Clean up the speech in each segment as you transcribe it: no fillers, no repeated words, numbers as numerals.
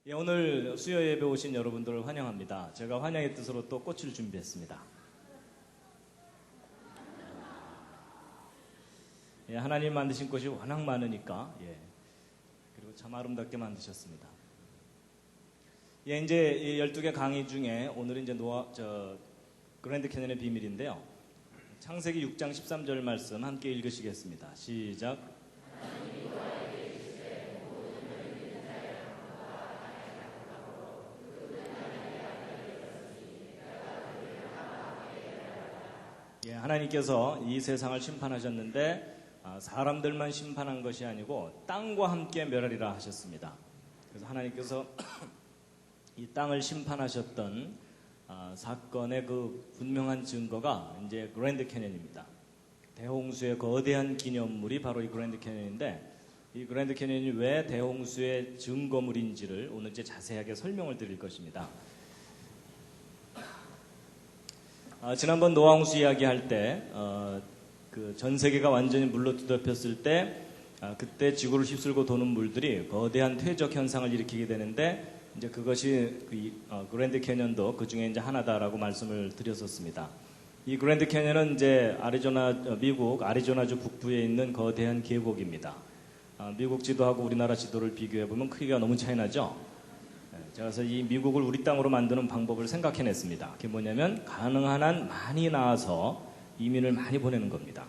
예, 오늘 수요 예배 오신 여러분들을 환영합니다. 제가 환영의 뜻으로 또 꽃을 준비했습니다. 예, 하나님 만드신 꽃이 워낙 많으니까 그리고 참 아름답게 만드셨습니다. 예, 이제 12개 강의 중에 오늘은 이제 그랜드 캐년의 비밀인데요. 창세기 6장 13절 말씀 함께 읽으시겠습니다. 시작. 예, 하나님께서 이 세상을 심판하셨는데 사람들만 심판한 것이 아니고 땅과 함께 멸하리라 하셨습니다. 그래서 하나님께서 이 땅을 심판하셨던 사건의 그 분명한 증거가 이제 그랜드 캐년입니다. 대홍수의 거대한 기념물이 바로 이 그랜드 캐년인데, 이 그랜드 캐년이 왜 대홍수의 증거물인지를 오늘 이제 자세하게 설명을 드릴 것입니다. 지난번 노아홍수 이야기할 때 그 전 세계가 완전히 물로 뒤덮였을 때 그때 지구를 휩쓸고 도는 물들이 거대한 퇴적 현상을 일으키게 되는데, 이제 그것이 그랜드 캐년도 그 중에 이제 하나다라고 말씀을 드렸었습니다. 이 그랜드 캐년은 이제 미국 아리조나주 북부에 있는 거대한 계곡입니다. 미국 지도하고 우리나라 지도를 비교해 보면 크기가 너무 차이 나죠. 그래서 이 미국을 우리 땅으로 만드는 방법을 생각해냈습니다. 그게 뭐냐면 가능한 한 많이 낳아서 이민을 많이 보내는 겁니다.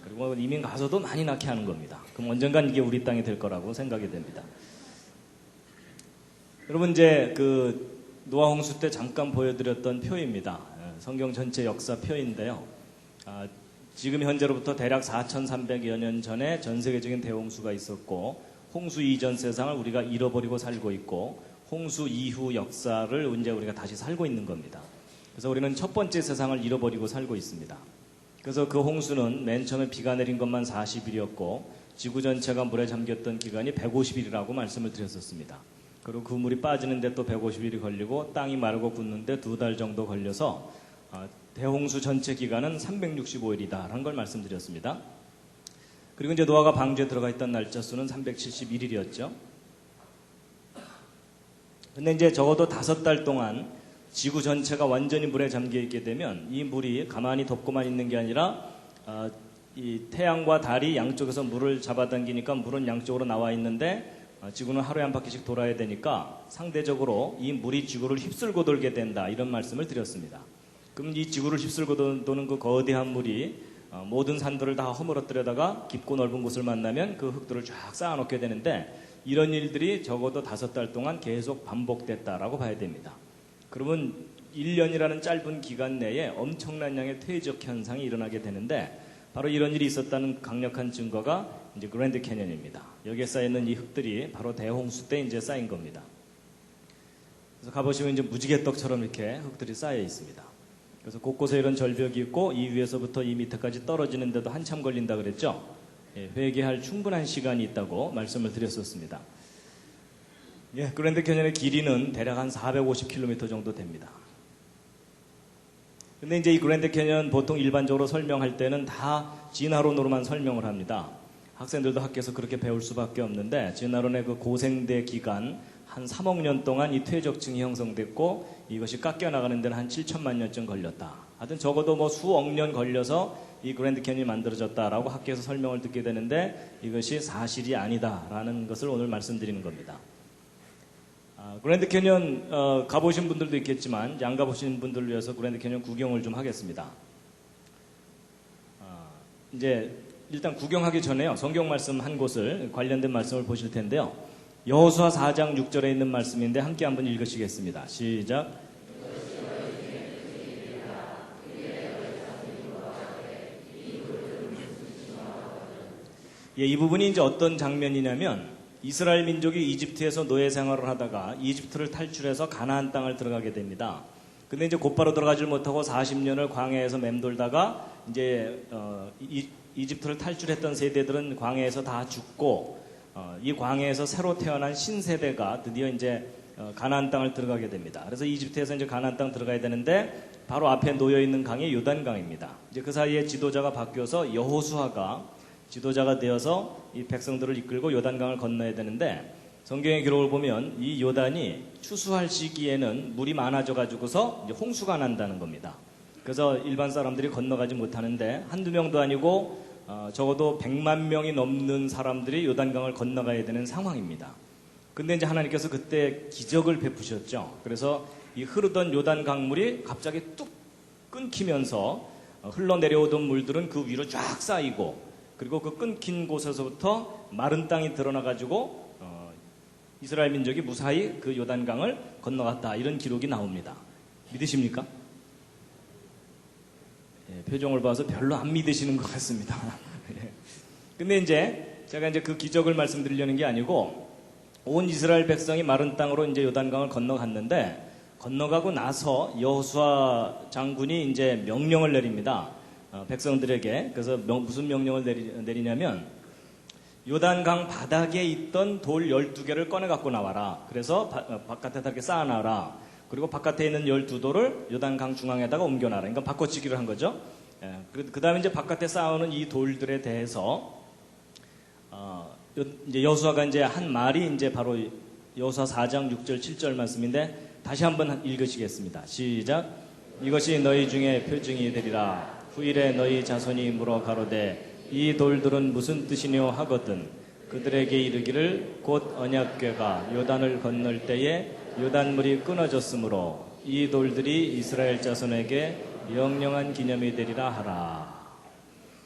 그리고 이민 가서도 많이 낳게 하는 겁니다. 그럼 언젠간 이게 우리 땅이 될 거라고 생각이 됩니다. 여러분, 이제 그 노아홍수 때 잠깐 보여드렸던 표입니다. 성경 전체 역사 표인데요. 지금 현재로부터 대략 4,300여 년 전에 전 세계적인 대홍수가 있었고, 홍수 이전 세상을 우리가 잃어버리고 살고 있고, 홍수 이후 역사를 이제 우리가 다시 살고 있는 겁니다. 그래서 우리는 첫 번째 세상을 잃어버리고 살고 있습니다. 그래서 그 홍수는 맨 처음에 비가 내린 것만 40일이었고 지구 전체가 물에 잠겼던 기간이 150일이라고 말씀을 드렸었습니다. 그리고 그 물이 빠지는데 또 150일이 걸리고 땅이 마르고 굳는데 2달 정도 걸려서 대홍수 전체 기간은 365일이다라는 걸 말씀드렸습니다. 그리고 이제 노아가 방주에 들어가 있던 날짜 수는 371일이었죠. 근데 이제 적어도 5달 동안 지구 전체가 완전히 물에 잠겨 있게 되면 이 물이 가만히 덮고만 있는 게 아니라 이 태양과 달이 양쪽에서 물을 잡아당기니까 물은 양쪽으로 나와 있는데 지구는 하루에 한 바퀴씩 돌아야 되니까 상대적으로 이 물이 지구를 휩쓸고 돌게 된다, 이런 말씀을 드렸습니다. 그럼 이 지구를 휩쓸고 도는 그 거대한 물이 모든 산들을 다 허물어뜨려다가 깊고 넓은 곳을 만나면 그 흙들을 쫙 쌓아놓게 되는데, 이런 일들이 적어도 5달 동안 계속 반복됐다라고 봐야 됩니다. 그러면 1년이라는 짧은 기간 내에 엄청난 양의 퇴적 현상이 일어나게 되는데, 바로 이런 일이 있었다는 강력한 증거가 이제 그랜드 캐년입니다. 여기에 쌓여있는 이 흙들이 바로 대홍수 때 이제 쌓인 겁니다. 그래서 가보시면 이제 무지개떡처럼 이렇게 흙들이 쌓여 있습니다. 그래서 곳곳에 이런 절벽이 있고 이 위에서부터 이 밑에까지 떨어지는데도 한참 걸린다 그랬죠. 회개할 충분한 시간이 있다고 말씀을 드렸었습니다. 그랜드 캐년의 길이는 대략 한 450km 정도 됩니다. 근데 이제 이 그랜드 캐년 보통 일반적으로 설명할 때는 다 진화론으로만 설명을 합니다. 학생들도 학교에서 그렇게 배울 수밖에 없는데, 진화론의 그 고생대 기간 한 3억 년 동안 이 퇴적층이 형성됐고 이것이 깎여나가는 데는 한 7천만 년쯤 걸렸다. 하여튼 적어도 뭐 수억 년 걸려서 이 그랜드 캐년이 만들어졌다라고 학교에서 설명을 듣게 되는데, 이것이 사실이 아니다라는 것을 오늘 말씀드리는 겁니다. 그랜드 캐년 가보신 분들도 있겠지만 안 가보신 분들을 위해서 그랜드 캐년 구경을 좀 하겠습니다. 이제 일단 구경하기 전에요, 성경 말씀 한 곳을 관련된 말씀을 보실 텐데요. 여호수아 4장 6절에 있는 말씀인데 함께 한번 읽으시겠습니다. 시작. 이 부분이 이제 어떤 장면이냐면, 이스라엘 민족이 이집트에서 노예 생활을 하다가 이집트를 탈출해서 가나안 땅을 들어가게 됩니다. 근데 이제 곧바로 들어가질 못하고 40년을 광야에서 맴돌다가 이제 이집트를 탈출했던 세대들은 광야에서 다 죽고 이 광야에서 새로 태어난 신세대가 드디어 이제 가나안 땅을 들어가게 됩니다. 그래서 이집트에서 이제 가나안 땅 들어가야 되는데 바로 앞에 놓여 있는 강이 요단강입니다. 이제 그 사이에 지도자가 바뀌어서 여호수아가 지도자가 되어서 이 백성들을 이끌고 요단강을 건너야 되는데, 성경의 기록을 보면 이 요단이 추수할 시기에는 물이 많아져 가지고서 이제 홍수가 난다는 겁니다. 그래서 일반 사람들이 건너가지 못하는데 한두 명도 아니고 적어도 100만 명이 넘는 사람들이 요단강을 건너가야 되는 상황입니다. 근데 이제 하나님께서 그때 기적을 베푸셨죠. 그래서 이 흐르던 요단 강물이 갑자기 뚝 끊기면서 흘러내려오던 물들은 그 위로 쫙 쌓이고, 그리고 그 끊긴 곳에서부터 마른 땅이 드러나가지고 이스라엘 민족이 무사히 그 요단강을 건너갔다, 이런 기록이 나옵니다. 믿으십니까? 예, 표정을 봐서 별로 안 믿으시는 것 같습니다. 예. 근데 이제 제가 이제 그 기적을 말씀드리려는 게 아니고, 온 이스라엘 백성이 마른 땅으로 이제 요단강을 건너갔는데, 건너가고 나서 여호수아 장군이 이제 명령을 내립니다. 백성들에게. 그래서 무슨 명령을 내리냐면, 요단강 바닥에 있던 돌 12개를 꺼내 갖고 나와라. 그래서 바깥에다 이렇게 쌓아놔라. 그리고 바깥에 있는 12돌을 요단강 중앙에다가 옮겨놔라. 그러니까 바꿔치기를 한 거죠. 예, 그 다음에 이제 바깥에 쌓아오는 이 돌들에 대해서 이제 여호수아가 이제 한 말이 이제 바로 여호수아 4장 6절 7절 말씀인데, 다시 한번 읽으시겠습니다. 시작. 이것이 너희 중에 표징이 되리라. 후일에 너희 자손이 물어 가로되 이 돌들은 무슨 뜻이뇨 하거든 그들에게 이르기를 곧 언약궤가 요단을 건널 때에 요단물이 끊어졌으므로 이 돌들이 이스라엘 자손에게 영영한 기념이 되리라 하라.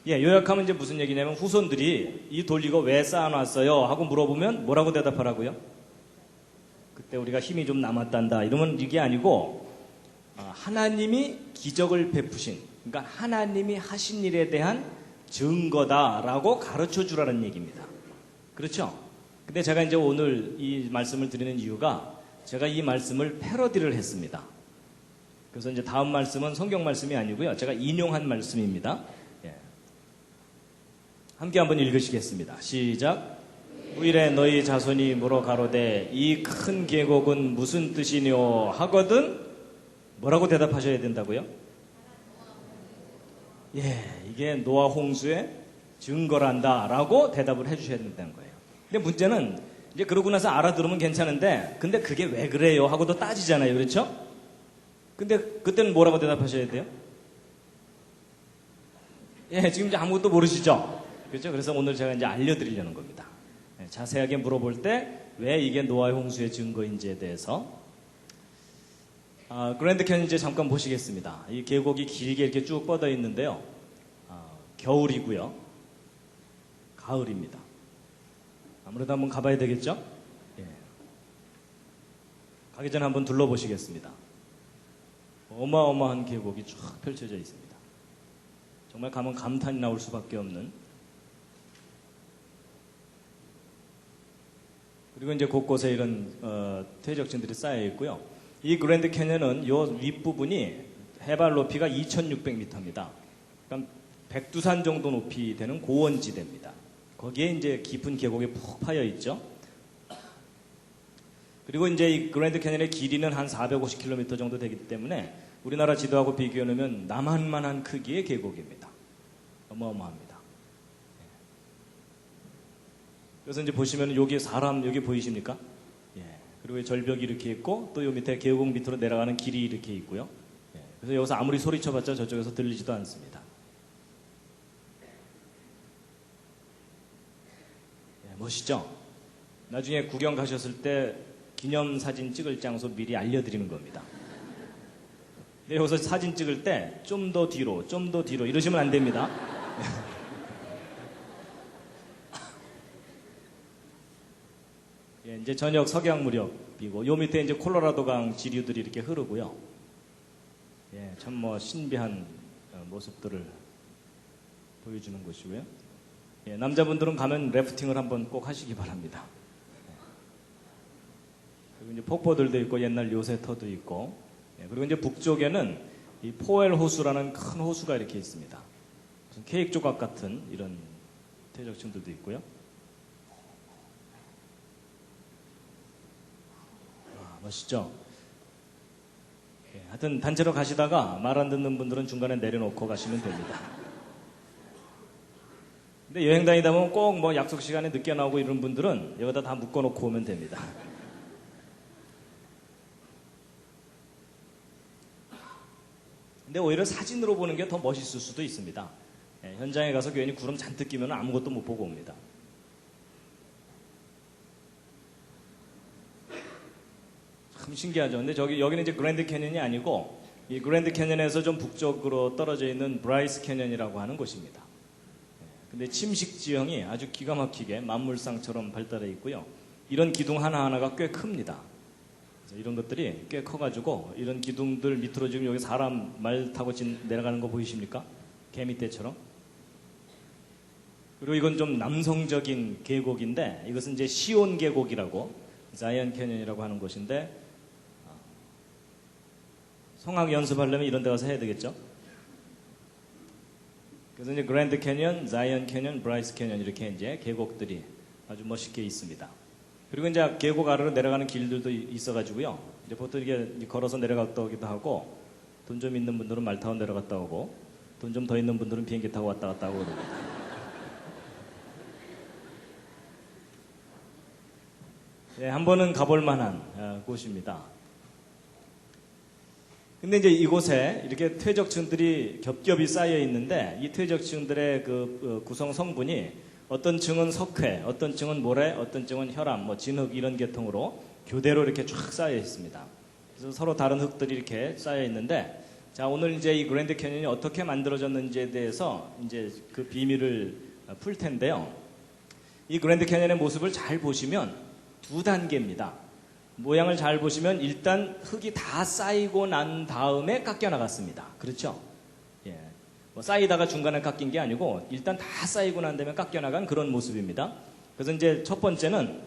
예, 요약하면 이제 무슨 얘기냐면, 후손들이 이 돌 이거 왜 쌓아놨어요 하고 물어보면 뭐라고 대답하라고요? 그때 우리가 힘이 좀 남았단다 이러면 이게 아니고, 하나님이 기적을 베푸신, 그러니까 하나님이 하신 일에 대한 증거다라고 가르쳐 주라는 얘기입니다. 그렇죠? 근데 제가 이제 오늘 이 말씀을 드리는 이유가, 제가 이 말씀을 패러디를 했습니다. 그래서 이제 다음 말씀은 성경 말씀이 아니고요, 제가 인용한 말씀입니다. 예. 함께 한번 읽으시겠습니다. 시작. 후일에 너희 자손이 물어 가로되 이 큰 계곡은 무슨 뜻이뇨 하거든 뭐라고 대답하셔야 된다고요? 예, 이게 노아 홍수의 증거란다 라고 대답을 해주셔야 된다는 거예요. 근데 문제는 이제 그러고 나서 알아들으면 괜찮은데, 근데 그게 왜 그래요 하고도 따지잖아요. 그렇죠? 근데 그때는 뭐라고 대답하셔야 돼요? 예, 지금 이제 아무것도 모르시죠? 그렇죠? 그래서 오늘 제가 이제 알려드리려는 겁니다. 예, 자세하게 물어볼 때 왜 이게 노아의 홍수의 증거인지에 대해서. 그랜드 캐니언 이제 잠깐 보시겠습니다. 이 계곡이 길게 이렇게 쭉 뻗어 있는데요. 겨울이고요. 가을입니다. 아무래도 한번 가봐야 되겠죠? 예. 가기 전에 한번 둘러보시겠습니다. 어마어마한 계곡이 쫙 펼쳐져 있습니다. 정말 가면 감탄이 나올 수밖에 없는. 그리고 이제 곳곳에 이런 퇴적층들이 쌓여 있고요. 이 그랜드 캐니언은 요 윗부분이 해발 높이가 2,600m입니다. 그러니까 백두산 정도 높이 되는 고원지대입니다. 거기에 이제 깊은 계곡이 푹 파여 있죠. 그리고 이제 이 그랜드 캐니언의 길이는 한 450km 정도 되기 때문에 우리나라 지도하고 비교해 놓으면 남한만한 크기의 계곡입니다. 어마어마합니다. 그래서 이제 보시면 여기 사람 여기 보이십니까? 예. 그리고 절벽이 이렇게 있고 또 요 밑에 계곡 밑으로 내려가는 길이 이렇게 있고요. 예. 그래서 여기서 아무리 소리쳐봤자 저쪽에서 들리지도 않습니다. 예, 멋있죠? 나중에 구경 가셨을 때 기념사진 찍을 장소 미리 알려드리는 겁니다. 근데 여기서 사진 찍을 때 좀 더 뒤로, 좀 더 뒤로 이러시면 안 됩니다. 예, 이제 저녁 석양 무렵이고 요 밑에 이제 콜로라도강 지류들이 이렇게 흐르고요. 예, 참 뭐 신비한 모습들을 보여주는 곳이고요. 예, 남자분들은 가면 래프팅을 한번 꼭 하시기 바랍니다. 그리고 이제 폭포들도 있고 옛날 요새터도 있고, 예, 그리고 이제 북쪽에는 이 포엘 호수라는 큰 호수가 이렇게 있습니다. 무슨 케이크 조각 같은 이런 퇴적층들도 있고요. 멋있죠? 예, 하여튼 단체로 가시다가 말 안 듣는 분들은 중간에 내려놓고 가시면 됩니다. 근데 여행 다니다 보면 꼭 뭐 약속 시간에 늦게 나오고 이런 분들은 여기다 다 묶어놓고 오면 됩니다. 근데 오히려 사진으로 보는 게 더 멋있을 수도 있습니다. 예, 현장에 가서 괜히 구름 잔뜩 끼면 아무것도 못 보고 옵니다. 참 신기하죠. 근데 여기는 이제 그랜드 캐년이 아니고 이 그랜드 캐년에서 좀 북쪽으로 떨어져 있는 브라이스 캐년이라고 하는 곳입니다. 근데 침식 지형이 아주 기가 막히게 만물상처럼 발달해 있고요. 이런 기둥 하나하나가 꽤 큽니다. 이런 것들이 꽤 커가지고 이런 기둥들 밑으로 지금 여기 사람 말 타고 내려가는 거 보이십니까? 개미떼처럼. 그리고 이건 좀 남성적인 계곡인데 이것은 이제 시온 계곡이라고 자이언 캐년이라고 하는 곳인데 성악 연습하려면 이런 데 가서 해야 되겠죠? 그래서 이제 그랜드 캐년, 자이언 캐년, 브라이스 캐년 이렇게 이제 계곡들이 아주 멋있게 있습니다. 그리고 이제 계곡 아래로 내려가는 길들도 있어가지고요. 이제 보통 이게 걸어서 내려갔다 오기도 하고 돈 좀 있는 분들은 말 타고 내려갔다 오고 돈 좀 더 있는 분들은 비행기 타고 왔다 갔다 하고 그럽니다. 네, 한 번은 가볼 만한 곳입니다. 근데 이제 이곳에 이렇게 퇴적층들이 겹겹이 쌓여 있는데 이 퇴적층들의 그 구성 성분이 어떤 층은 석회, 어떤 층은 모래, 어떤 층은 혈암, 뭐 진흙 이런 계통으로 교대로 이렇게 쫙 쌓여 있습니다. 그래서 서로 다른 흙들이 이렇게 쌓여 있는데 자, 오늘 이제 이 그랜드 캐년이 어떻게 만들어졌는지에 대해서 이제 그 비밀을 풀 텐데요. 이 그랜드 캐년의 모습을 잘 보시면 두 단계입니다. 모양을 잘 보시면 일단 흙이 다 쌓이고 난 다음에 깎여 나갔습니다. 그렇죠? 예. 뭐 쌓이다가 중간에 깎인 게 아니고 일단 다 쌓이고 난 다음에 깎여 나간 그런 모습입니다. 그래서 이제 첫 번째는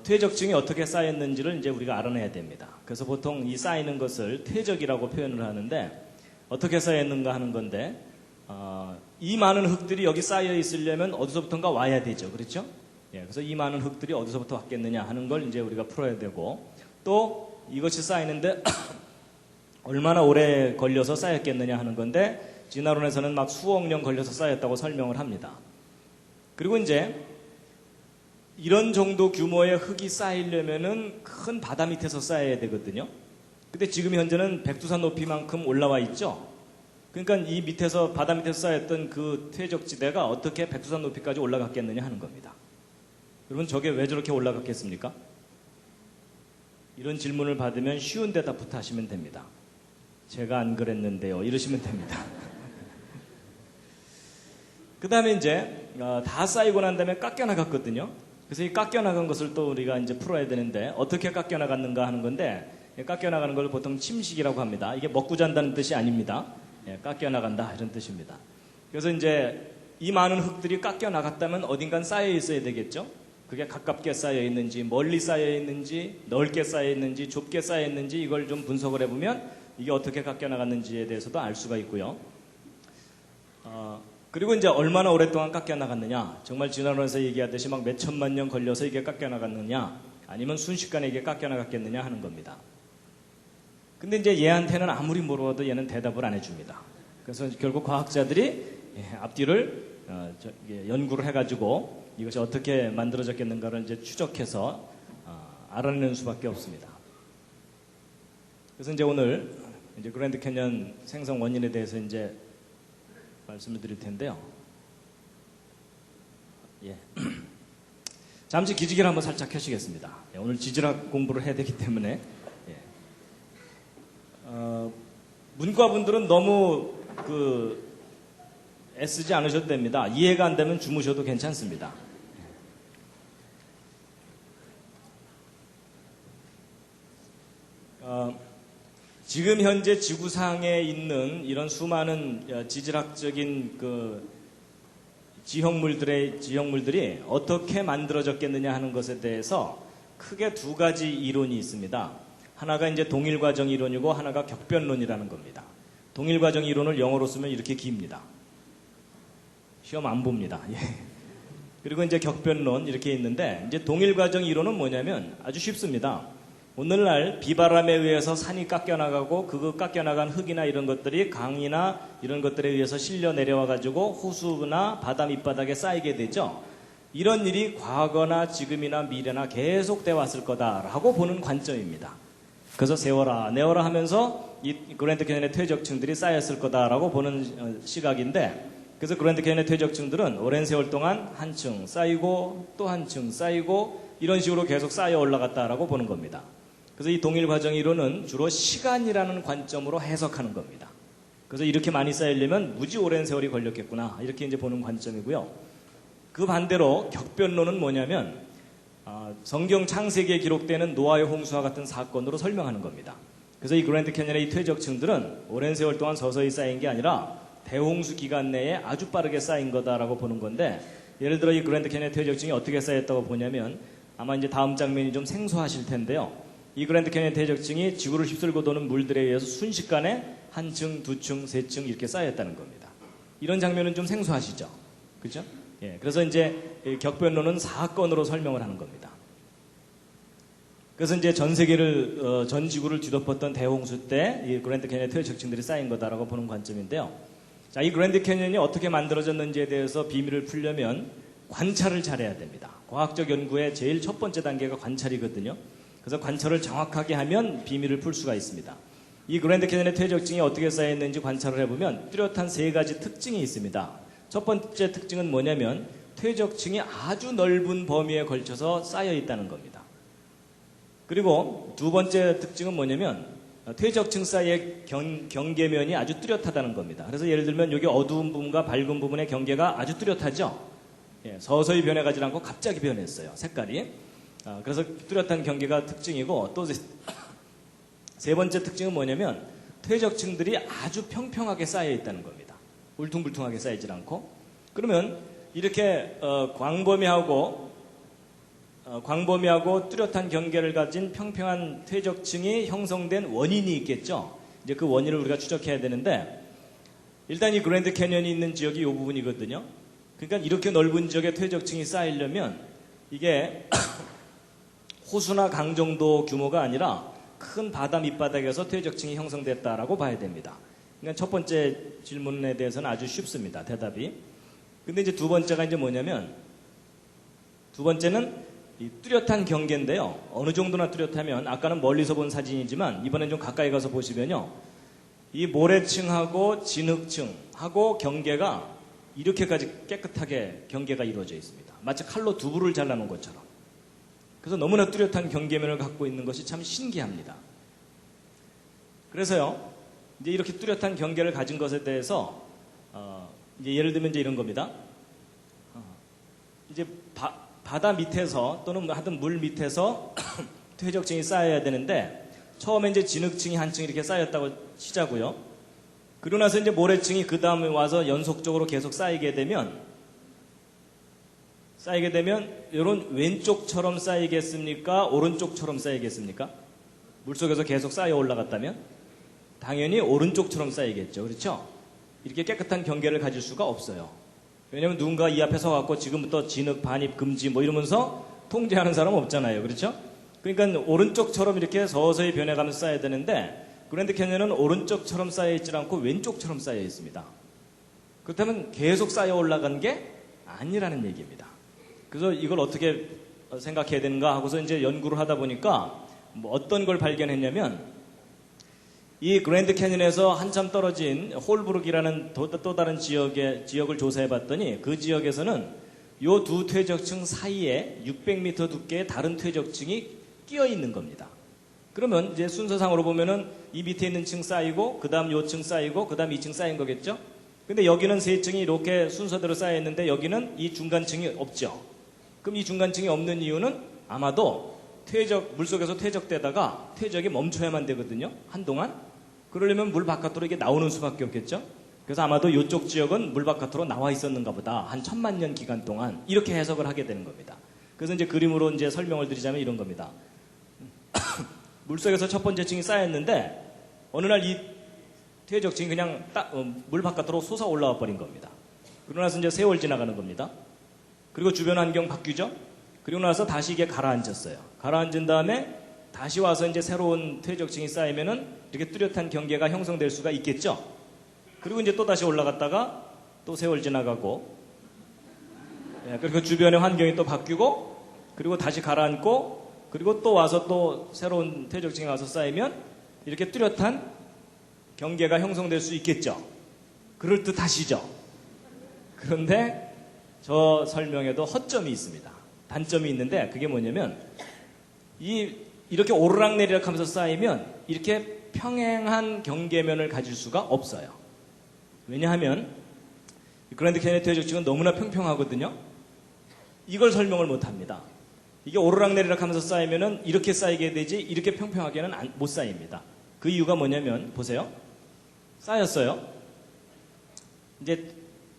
퇴적층이 어떻게 쌓였는지를 이제 우리가 알아내야 됩니다. 그래서 보통 이 쌓이는 것을 퇴적이라고 표현을 하는데 어떻게 쌓였는가 하는 건데 이 많은 흙들이 여기 쌓여 있으려면 어디서부턴가 와야 되죠. 그렇죠? 예, 그래서 이 많은 흙들이 어디서부터 왔겠느냐 하는 걸 이제 우리가 풀어야 되고 또 이것이 쌓이는데 얼마나 오래 걸려서 쌓였겠느냐 하는 건데 진화론에서는 막 수억 년 걸려서 쌓였다고 설명을 합니다. 그리고 이제 이런 정도 규모의 흙이 쌓이려면은 큰 바다 밑에서 쌓여야 되거든요. 근데 지금 현재는 백두산 높이만큼 올라와 있죠. 그러니까 이 밑에서 바다 밑에서 쌓였던 그 퇴적지대가 어떻게 백두산 높이까지 올라갔겠느냐 하는 겁니다. 여러분 저게 왜 저렇게 올라갔겠습니까? 이런 질문을 받으면 쉬운 대답부터 하시면 됩니다. 제가 안 그랬는데요. 이러시면 됩니다. 그 다음에 이제 다 쌓이고 난 다음에 깎여 나갔거든요. 그래서 이 깎여 나간 것을 또 우리가 이제 풀어야 되는데 어떻게 깎여 나갔는가 하는 건데 깎여 나가는 걸 보통 침식이라고 합니다. 이게 먹고 잔다는 뜻이 아닙니다. 깎여 나간다 이런 뜻입니다. 그래서 이제 이 많은 흙들이 깎여 나갔다면 어딘간 쌓여 있어야 되겠죠. 그게 가깝게 쌓여 있는지 멀리 쌓여 있는지 넓게 쌓여 있는지 좁게 쌓여 있는지 이걸 좀 분석을 해보면 이게 어떻게 깎여 나갔는지에 대해서도 알 수가 있고요. 그리고 이제 얼마나 오랫동안 깎여 나갔느냐 정말 진화론에서 얘기하듯이 막 몇 천만 년 걸려서 이게 깎여 나갔느냐 아니면 순식간에 이게 깎여 나갔겠느냐 하는 겁니다. 근데 이제 얘한테는 아무리 물어봐도 얘는 대답을 안 해줍니다. 그래서 결국 과학자들이 앞뒤를 연구를 해가지고 이것이 어떻게 만들어졌겠는가를 이제 추적해서 알아내는 수밖에 없습니다. 그래서 이제 오늘 이제 그랜드 캐년 생성 원인에 대해서 이제 말씀을 드릴 텐데요. 예. 잠시 기지개를 한번 살짝 켜시겠습니다. 오늘 지질학 공부를 해야 되기 때문에 문과분들은 너무 애쓰지 않으셔도 됩니다. 이해가 안 되면 주무셔도 괜찮습니다. 지금 현재 지구상에 있는 이런 수많은 지질학적인 지형물들이 어떻게 만들어졌겠느냐 하는 것에 대해서 크게 두 가지 이론이 있습니다. 하나가 이제 동일과정 이론이고 하나가 격변론이라는 겁니다. 동일과정 이론을 영어로 쓰면 이렇게 깁니다. 시험 안 봅니다. 예. 그리고 이제 격변론 이렇게 있는데 이제 동일과정 이론은 뭐냐면 아주 쉽습니다. 오늘날 비바람에 의해서 산이 깎여나가고 그 깎여나간 흙이나 이런 것들이 강이나 이런 것들에 의해서 실려 내려와가지고 호수나 바다 밑바닥에 쌓이게 되죠. 이런 일이 과거나 지금이나 미래나 계속돼 왔을 거다라고 보는 관점입니다. 그래서 세워라 내워라 하면서 이 그랜드 캐니언의 퇴적층들이 쌓였을 거다라고 보는 시각인데, 그래서 그랜드 캐니언의 퇴적층들은 오랜 세월 동안 한 층 쌓이고 또 한 층 쌓이고 이런 식으로 계속 쌓여 올라갔다라고 보는 겁니다. 그래서 이 동일 과정 이론은 주로 시간이라는 관점으로 해석하는 겁니다. 그래서 이렇게 많이 쌓이려면 무지 오랜 세월이 걸렸겠구나 이렇게 이제 보는 관점이고요. 그 반대로 격변론은 뭐냐면 성경 창세기에 기록되는 노아의 홍수와 같은 사건으로 설명하는 겁니다. 그래서 이 그랜드 캐니언의 이 퇴적층들은 오랜 세월 동안 서서히 쌓인 게 아니라 대홍수 기간 내에 아주 빠르게 쌓인 거다라고 보는 건데, 예를 들어 이 그랜드 캐니언의 퇴적층이 어떻게 쌓였다고 보냐면, 아마 이제 다음 장면이 좀 생소하실 텐데요. 이 그랜드 캐니언 퇴적층이 지구를 휩쓸고 도는 물들에 의해서 순식간에 한 층, 두 층, 세 층 이렇게 쌓였다는 겁니다. 이런 장면은 좀 생소하시죠? 그죠? 예, 그래서 이제 격변론은 사건으로 설명을 하는 겁니다. 그래서 이제 전 세계를, 전 지구를 뒤덮었던 대홍수 때 이 그랜드 캐니언 퇴적층들이 쌓인 거다라고 보는 관점인데요. 자, 이 그랜드 캐니언이 어떻게 만들어졌는지에 대해서 비밀을 풀려면 관찰을 잘해야 됩니다. 과학적 연구의 제일 첫 번째 단계가 관찰이거든요. 그래서 관찰을 정확하게 하면 비밀을 풀 수가 있습니다. 이 그랜드 캐니언의 퇴적층이 어떻게 쌓여있는지 관찰을 해보면 뚜렷한 세 가지 특징이 있습니다. 첫 번째 특징은 뭐냐면 퇴적층이 아주 넓은 범위에 걸쳐서 쌓여 있다는 겁니다. 그리고 두 번째 특징은 뭐냐면 퇴적층 사이의 경계면이 아주 뚜렷하다는 겁니다. 그래서 예를 들면 여기 어두운 부분과 밝은 부분의 경계가 아주 뚜렷하죠. 예, 서서히 변해가지 않고 갑자기 변했어요. 색깔이. 그래서 뚜렷한 경계가 특징이고, 또 세 번째 특징은 뭐냐면 퇴적층들이 아주 평평하게 쌓여 있다는 겁니다. 울퉁불퉁하게 쌓이질 않고. 그러면 이렇게 광범위하고 뚜렷한 경계를 가진 평평한 퇴적층이 형성된 원인이 있겠죠. 이제 그 원인을 우리가 추적해야 되는데, 일단 이 그랜드 캐니언이 있는 지역이 이 부분이거든요. 그러니까 이렇게 넓은 지역에 퇴적층이 쌓이려면 이게 호수나 강 정도 규모가 아니라 큰 바다 밑바닥에서 퇴적층이 형성됐다라고 봐야 됩니다. 그러니까 첫 번째 질문에 대해서는 아주 쉽습니다. 대답이. 근데 이제 두 번째가 이제 뭐냐면, 두 번째는 이 뚜렷한 경계인데요. 어느 정도나 뚜렷하면, 아까는 멀리서 본 사진이지만 이번엔 좀 가까이 가서 보시면요. 이 모래층하고 진흙층하고 경계가 이렇게까지 깨끗하게 경계가 이루어져 있습니다. 마치 칼로 두부를 잘라놓은 것처럼. 그래서 너무나 뚜렷한 경계면을 갖고 있는 것이 참 신기합니다. 그래서요, 이제 이렇게 뚜렷한 경계를 가진 것에 대해서 이제 예를 들면 이제 이런 겁니다. 이제 바다 밑에서 또는 하여튼 물 밑에서 퇴적층이 쌓여야 되는데, 처음에 이제 진흙층이 한 층 이렇게 쌓였다고 치자고요. 그러고 나서 이제 모래층이 그 다음에 와서 연속적으로 계속 쌓이게 되면 이런 왼쪽처럼 쌓이겠습니까? 오른쪽처럼 쌓이겠습니까? 물속에서 계속 쌓여 올라갔다면 당연히 오른쪽처럼 쌓이겠죠. 그렇죠? 이렇게 깨끗한 경계를 가질 수가 없어요. 왜냐하면 누군가 이 앞에 서갖고 지금부터 진흙, 반입, 금지 뭐 이러면서 통제하는 사람 없잖아요. 그렇죠? 그러니까 오른쪽처럼 이렇게 서서히 변해가면서 쌓여야 되는데, 그랜드 캐니언은 오른쪽처럼 쌓여있지 않고 왼쪽처럼 쌓여 있습니다. 그렇다면 계속 쌓여 올라간 게 아니라는 얘기입니다. 그래서 이걸 어떻게 생각해야 되는가 하고서 이제 연구를 하다 보니까 뭐 어떤 걸 발견했냐면, 이 그랜드 캐니언에서 한참 떨어진 홀브룩이라는 또 다른 지역을 조사해 봤더니 그 지역에서는 요 두 퇴적층 사이에 600m 두께의 다른 퇴적층이 끼어 있는 겁니다. 그러면 이제 순서상으로 보면은 이 밑에 있는 층 쌓이고, 그 다음 요 층 쌓이고, 그 다음 이 층 쌓인 거겠죠? 근데 여기는 세 층이 이렇게 순서대로 쌓여 있는데 여기는 이 중간층이 없죠. 그럼 이 중간층이 없는 이유는 아마도 물속에서 퇴적되다가 퇴적이 멈춰야만 되거든요. 한동안. 그러려면 물 바깥으로 이게 나오는 수밖에 없겠죠. 그래서 아마도 이쪽 지역은 물 바깥으로 나와 있었는가 보다. 한 1000만 년 기간 동안. 이렇게 해석을 하게 되는 겁니다. 그래서 이제 그림으로 이제 설명을 드리자면 이런 겁니다. 물속에서 첫 번째 층이 쌓였는데 어느 날 이 퇴적층이 그냥 물 바깥으로 솟아 올라와 버린 겁니다. 그러고 나서 이제 세월 지나가는 겁니다. 그리고 주변 환경 바뀌죠. 그리고 나서 다시 이게 가라앉았어요. 가라앉은 다음에 다시 와서 이제 새로운 퇴적층이 쌓이면은 이렇게 뚜렷한 경계가 형성될 수가 있겠죠. 그리고 이제 또 다시 올라갔다가 또 세월 지나가고, 예, 그리고 주변의 환경이 또 바뀌고, 그리고 다시 가라앉고, 그리고 또 와서 또 새로운 퇴적층이 와서 쌓이면 이렇게 뚜렷한 경계가 형성될 수 있겠죠. 그럴듯하시죠. 그런데 저 설명에도 허점이 있습니다. 단점이 있는데 그게 뭐냐면 이렇게 오르락내리락 하면서 쌓이면 이렇게 평행한 경계면을 가질 수가 없어요. 왜냐하면 그랜드 캐니언의 퇴적층은 너무나 평평하거든요. 이걸 설명을 못합니다. 이게 오르락내리락 하면서 쌓이면은 이렇게 쌓이게 되지 이렇게 평평하게는 못 쌓입니다. 그 이유가 뭐냐면 보세요. 쌓였어요. 이제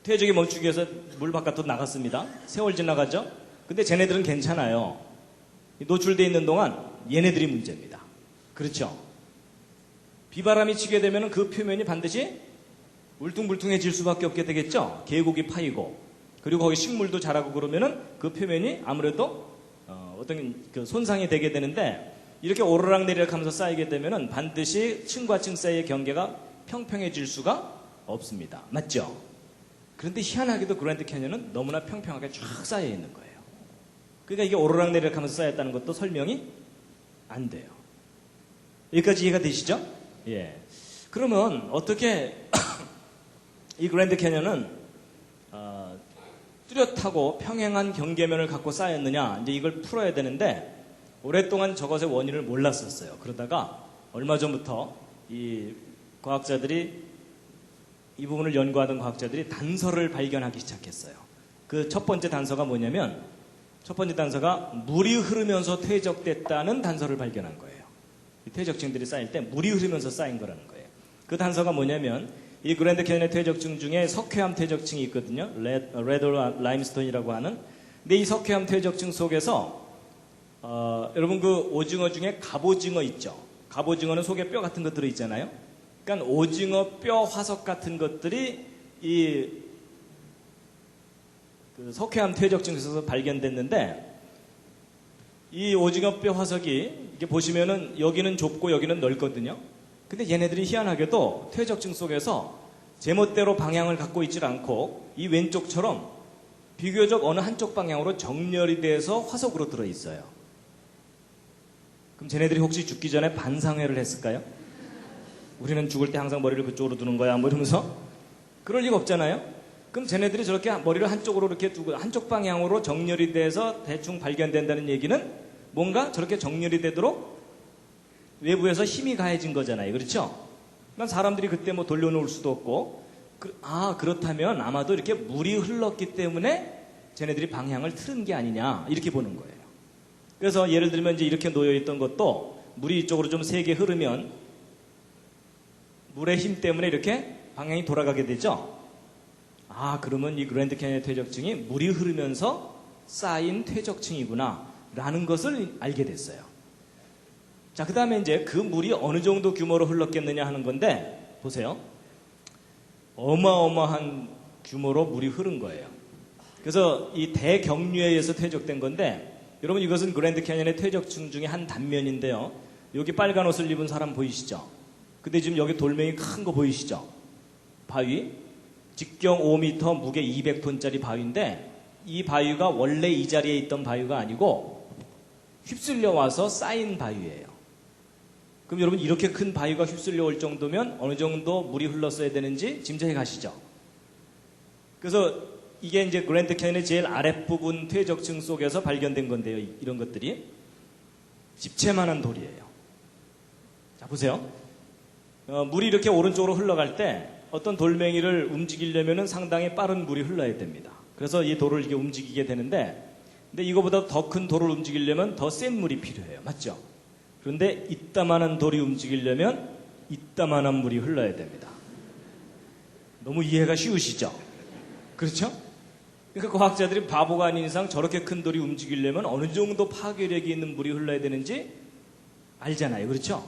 퇴적이 멈추기 위해서 물 바깥으로 나갔습니다. 세월 지나가죠. 근데 쟤네들은 괜찮아요. 노출되어 있는 동안 얘네들이 문제입니다. 그렇죠? 비바람이 치게 되면 그 표면이 반드시 울퉁불퉁해질 수밖에 없게 되겠죠. 계곡이 파이고 그리고 거기 식물도 자라고 그러면은 그 표면이 아무래도 어떤 그 손상이 되게 되는데 이렇게 오르락내리락 하면서 쌓이게 되면은 반드시 층과 층 사이의 경계가 평평해질 수가 없습니다. 맞죠? 그런데 희한하게도 그랜드 캐니언은 너무나 평평하게 쫙 쌓여 있는 거예요. 그러니까 이게 오르락내리락 하면서 쌓였다는 것도 설명이 안 돼요. 여기까지 이해가 되시죠? 예. 그러면 어떻게 이 그랜드 캐니언은 뚜렷하고 평행한 경계면을 갖고 쌓였느냐, 이제 이걸 풀어야 되는데 오랫동안 저것의 원인을 몰랐었어요. 그러다가 얼마 전부터 이 과학자들이 이 부분을 연구하던 과학자들이 단서를 발견하기 시작했어요. 그 첫 번째 단서가 뭐냐면 첫 번째 단서가 물이 흐르면서 퇴적됐다는 단서를 발견한 거예요. 이 퇴적층들이 쌓일 때 물이 흐르면서 쌓인 거라는 거예요. 그 단서가 뭐냐면 이 그랜드 캐니언의 퇴적층 중에 석회암 퇴적층이 있거든요. 레드 라임스톤이라고 하는. 근데 이 석회암 퇴적층 속에서 여러분 그 오징어 중에 갑오징어 있죠. 갑오징어는 속에 뼈 같은 거 들어있잖아요. 그러니까 오징어 뼈 화석 같은 것들이 그 석회암 퇴적층에서 발견됐는데 이 오징어 뼈 화석이 이렇게 보시면은 여기는 좁고 여기는 넓거든요. 근데 얘네들이 희한하게도 퇴적층 속에서 제멋대로 방향을 갖고 있질 않고 이 왼쪽처럼 비교적 어느 한쪽 방향으로 정렬이 돼서 화석으로 들어있어요. 그럼 쟤네들이 혹시 죽기 전에 반상회를 했을까요? 우리는 죽을 때 항상 머리를 그쪽으로 두는 거야 뭐 이러면서 그럴 리가 없잖아요. 그럼 쟤네들이 저렇게 머리를 한쪽으로 이렇게 두고 한쪽 방향으로 정렬이 돼서 대충 발견된다는 얘기는 뭔가 저렇게 정렬이 되도록 외부에서 힘이 가해진 거잖아요. 그렇죠? 그러니까 사람들이 그때 뭐 돌려놓을 수도 없고 그렇다면 아마도 이렇게 물이 흘렀기 때문에 쟤네들이 방향을 틀은 게 아니냐 이렇게 보는 거예요. 그래서 예를 들면 이제 이렇게 놓여있던 것도 물이 이쪽으로 좀 세게 흐르면 물의 힘 때문에 이렇게 방향이 돌아가게 되죠. 그러면 이 그랜드 캐니언의 퇴적층이 물이 흐르면서 쌓인 퇴적층이구나 라는 것을 알게 됐어요. 자, 그 다음에 이제 그 물이 어느 정도 규모로 흘렀겠느냐 하는 건데 보세요. 어마어마한 규모로 물이 흐른 거예요. 그래서 이 대경류에 의해서 퇴적된 건데 여러분 이것은 그랜드 캐니언의 퇴적층 중에 한 단면인데요. 여기 빨간 옷을 입은 사람 보이시죠? 근데 지금 여기 돌멩이 큰 거 보이시죠? 바위 직경 5m 무게 200톤짜리 바위인데 이 바위가 원래 이 자리에 있던 바위가 아니고 휩쓸려 와서 쌓인 바위예요. 그럼 여러분 이렇게 큰 바위가 휩쓸려 올 정도면 어느 정도 물이 흘렀어야 되는지 짐작해 가시죠. 그래서 이게 이제 그랜드 캐니언의 제일 아랫부분 퇴적층 속에서 발견된 건데요. 이런 것들이 집채만한 돌이에요. 자 보세요. 물이 이렇게 오른쪽으로 흘러갈 때 어떤 돌멩이를 움직이려면 상당히 빠른 물이 흘러야 됩니다. 그래서 이 돌을 이렇게 움직이게 되는데 근데 이거보다 더 큰 돌을 움직이려면 더 센 물이 필요해요. 맞죠? 그런데 이따만한 돌이 움직이려면 이따만한 물이 흘러야 됩니다. 너무 이해가 쉬우시죠? 그렇죠? 그러니까 과학자들이 바보가 아닌 이상 저렇게 큰 돌이 움직이려면 어느 정도 파괴력이 있는 물이 흘러야 되는지 알잖아요. 그렇죠?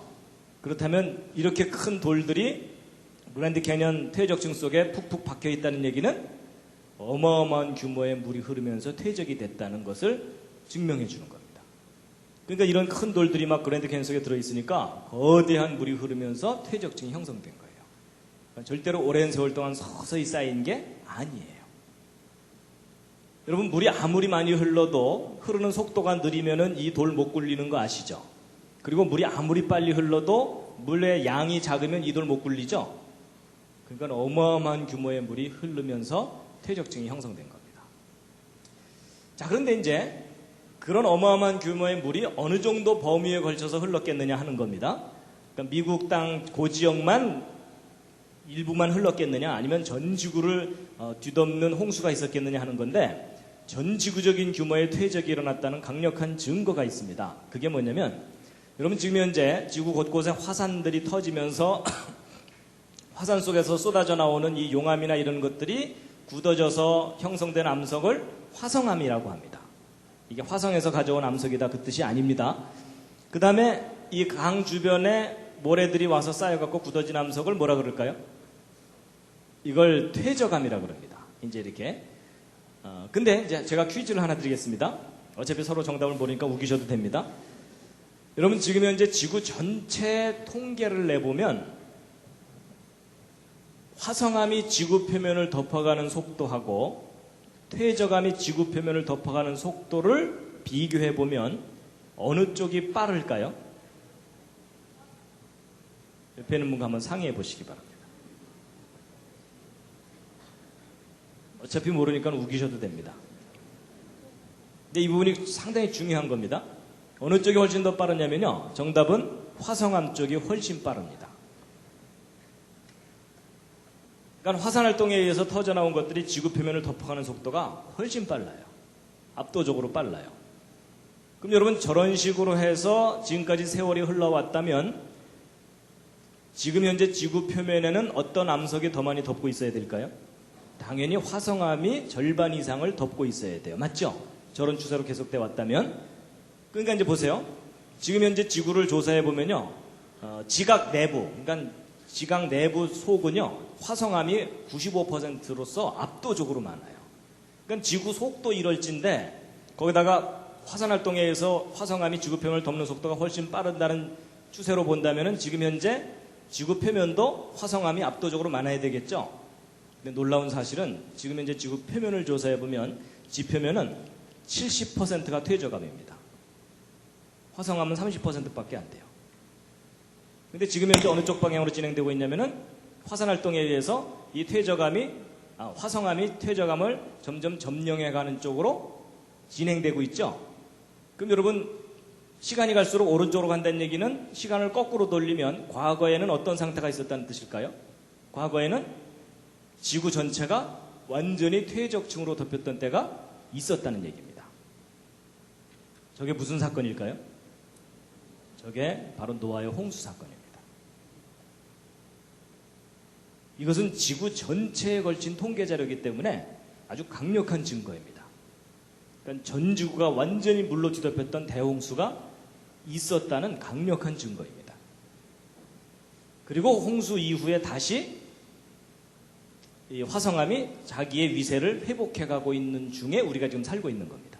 그렇다면 이렇게 큰 돌들이 그랜드 캐니언 퇴적층 속에 푹푹 박혀 있다는 얘기는 어마어마한 규모의 물이 흐르면서 퇴적이 됐다는 것을 증명해 주는 겁니다. 그러니까 이런 큰 돌들이 막 그랜드 캐니언 속에 들어있으니까 거대한 물이 흐르면서 퇴적층이 형성된 거예요. 그러니까 절대로 오랜 세월 동안 서서히 쌓인 게 아니에요. 여러분, 물이 아무리 많이 흘러도 흐르는 속도가 느리면은 이 돌 못 굴리는 거 아시죠? 그리고 물이 아무리 빨리 흘러도 물의 양이 작으면 이 돌 못 굴리죠? 그러니까 어마어마한 규모의 물이 흐르면서 퇴적층이 형성된 겁니다. 자, 그런데 이제 그런 어마어마한 규모의 물이 어느 정도 범위에 걸쳐서 흘렀겠느냐 하는 겁니다. 그러니까 미국 땅 고지역만 일부만 흘렀겠느냐, 아니면 전 지구를 뒤덮는 홍수가 있었겠느냐 하는 건데, 전 지구적인 규모의 퇴적이 일어났다는 강력한 증거가 있습니다. 그게 뭐냐면, 여러분 지금 현재 지구 곳곳에 화산들이 터지면서 화산 속에서 쏟아져 나오는 이 용암이나 이런 것들이 굳어져서 형성된 암석을 화성암이라고 합니다. 이게 화성에서 가져온 암석이다 그 뜻이 아닙니다. 그 다음에 이 강 주변에 모래들이 와서 쌓여갖고 굳어진 암석을 뭐라 그럴까요? 이걸 퇴적암이라고 그럽니다. 이제 이렇게. 근데 이제 제가 퀴즈를 하나 드리겠습니다. 어차피 서로 정답을 모르니까 우기셔도 됩니다. 여러분 지금 현재 지구 전체 통계를 내보면 화성암이 지구 표면을 덮어가는 속도하고 퇴적암이 지구 표면을 덮어가는 속도를 비교해보면 어느 쪽이 빠를까요? 옆에 있는 분과 한번 상의해 보시기 바랍니다. 어차피 모르니까 우기셔도 됩니다. 근데 이 부분이 상당히 중요한 겁니다. 어느 쪽이 훨씬 더 빠르냐면요, 정답은 화성암 쪽이 훨씬 빠릅니다. 그러니까 화산활동에 의해서 터져나온 것들이 지구 표면을 덮어가는 속도가 훨씬 빨라요. 압도적으로 빨라요. 그럼 여러분 저런 식으로 해서 지금까지 세월이 흘러왔다면 지금 현재 지구 표면에는 어떤 암석이 더 많이 덮고 있어야 될까요? 당연히 화성암이 절반 이상을 덮고 있어야 돼요. 맞죠? 저런 추세로 계속돼 왔다면. 그러니까 이제 보세요. 지금 현재 지구를 조사해 보면요, 지각 내부, 그러니까 지각 내부 속은요, 화성암이 95%로서 압도적으로 많아요. 그러니까 지구 속도 1월지인데 거기다가 화산활동에 의해서 화성암이 지구 표면을 덮는 속도가 훨씬 빠른다는 추세로 본다면은 지금 현재 지구 표면도 화성암이 압도적으로 많아야 되겠죠. 근데 놀라운 사실은 지금 현재 지구 표면을 조사해 보면 지표면은 70%가 퇴적암입니다. 화성암은 30%밖에 안 돼요. 근데 지금 현재 어느 쪽 방향으로 진행되고 있냐면은 화산활동에 의해서 이 화성암이 퇴적암을 점점 점령해가는 쪽으로 진행되고 있죠. 그럼 여러분 시간이 갈수록 오른쪽으로 간다는 얘기는 시간을 거꾸로 돌리면 과거에는 어떤 상태가 있었다는 뜻일까요? 과거에는 지구 전체가 완전히 퇴적층으로 덮였던 때가 있었다는 얘기입니다. 저게 무슨 사건일까요? 저게 바로 노아의 홍수 사건입니다. 이것은 지구 전체에 걸친 통계 자료이기 때문에 아주 강력한 증거입니다. 그러니까 전 지구가 완전히 물로 뒤덮였던 대홍수가 있었다는 강력한 증거입니다. 그리고 홍수 이후에 다시 이 화성암이 자기의 위세를 회복해가고 있는 중에 우리가 지금 살고 있는 겁니다.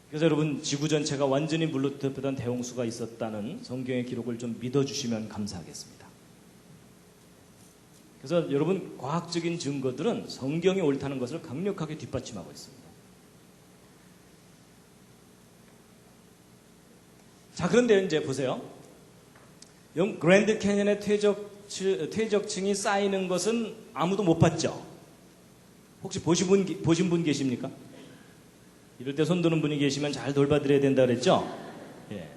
그래서 여러분 지구 전체가 완전히 물로 뒤덮였던 대홍수가 있었다는 성경의 기록을 좀 믿어주시면 감사하겠습니다. 그래서 여러분 과학적인 증거들은 성경이 옳다는 것을 강력하게 뒷받침하고 있습니다. 자, 그런데 이제 보세요. 그랜드 캐니언의 퇴적층이 쌓이는 것은 아무도 못 봤죠? 혹시 보신 분 계십니까? 이럴 때 손 드는 분이 계시면 잘 돌봐드려야 된다 그랬죠? 예.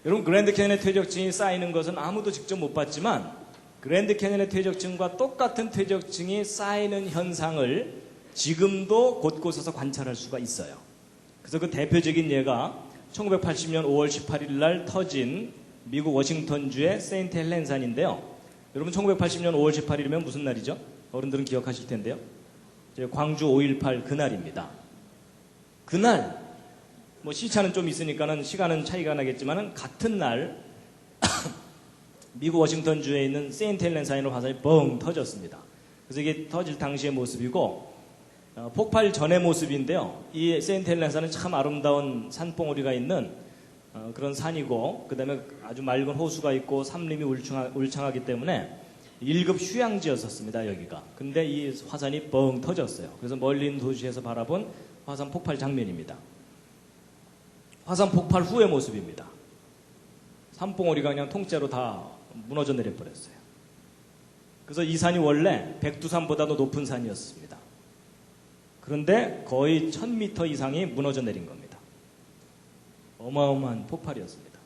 여러분 그랜드 캐니언의 퇴적층이 쌓이는 것은 아무도 직접 못 봤지만 그랜드 캐니언의 퇴적층과 똑같은 퇴적층이 쌓이는 현상을 지금도 곳곳에서 관찰할 수가 있어요. 그래서 그 대표적인 예가 1980년 5월 18일 날 터진 미국 워싱턴주의 세인트 헬렌 산인데요. 여러분 1980년 5월 18일이면 무슨 날이죠? 어른들은 기억하실 텐데요. 광주 5.18 그날입니다. 그날 뭐 시차는 좀 있으니까는 시간은 차이가 나겠지만은 같은 날 미국 워싱턴주에 있는 세인트 헬렌 산으로 화산이 뻥 터졌습니다. 그래서 이게 터질 당시의 모습이고 폭발 전의 모습인데요. 이 세인트 헬렌 산은 참 아름다운 산봉우리가 있는 그런 산이고, 그 다음에 아주 맑은 호수가 있고 산림이 울창하기 때문에 1급 휴양지였었습니다, 여기가. 근데 이 화산이 뻥 터졌어요. 그래서 멀리 있는 도시에서 바라본 화산 폭발 장면입니다. 화산 폭발 후의 모습입니다. 산봉우리가 그냥 통째로 다 무너져 내려버렸어요. 그래서 이 산이 원래 백두산보다도 높은 산이었습니다. 그런데 거의 1000m 이상이 무너져 내린 겁니다. 어마어마한 폭발이었습니다.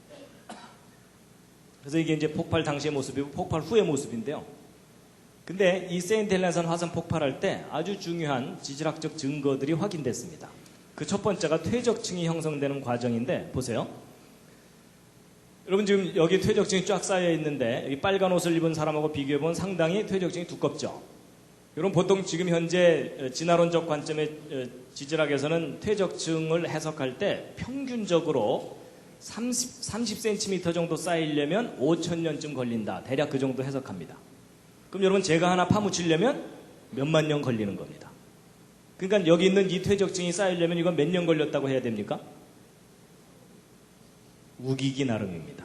그래서 이게 이제 폭발 당시의 모습이고 폭발 후의 모습인데요. 근데 이 세인트 헬렌산 화산 폭발할 때 아주 중요한 지질학적 증거들이 확인됐습니다. 그 첫 번째가 퇴적층이 형성되는 과정인데, 보세요. 여러분 지금 여기 퇴적층이 쫙 쌓여 있는데, 여기 빨간 옷을 입은 사람하고 비교해보면 상당히 퇴적층이 두껍죠. 여러분 보통 지금 현재 진화론적 관점의 지질학에서는 퇴적층을 해석할 때 평균적으로 30cm 정도 쌓이려면 5,000년쯤 걸린다. 대략 그 정도 해석합니다. 그럼 여러분 제가 하나 파묻히려면 몇만 년 걸리는 겁니다. 그러니까 여기 있는 이 퇴적층이 쌓이려면 이건 몇 년 걸렸다고 해야 됩니까? 우기기 나름입니다.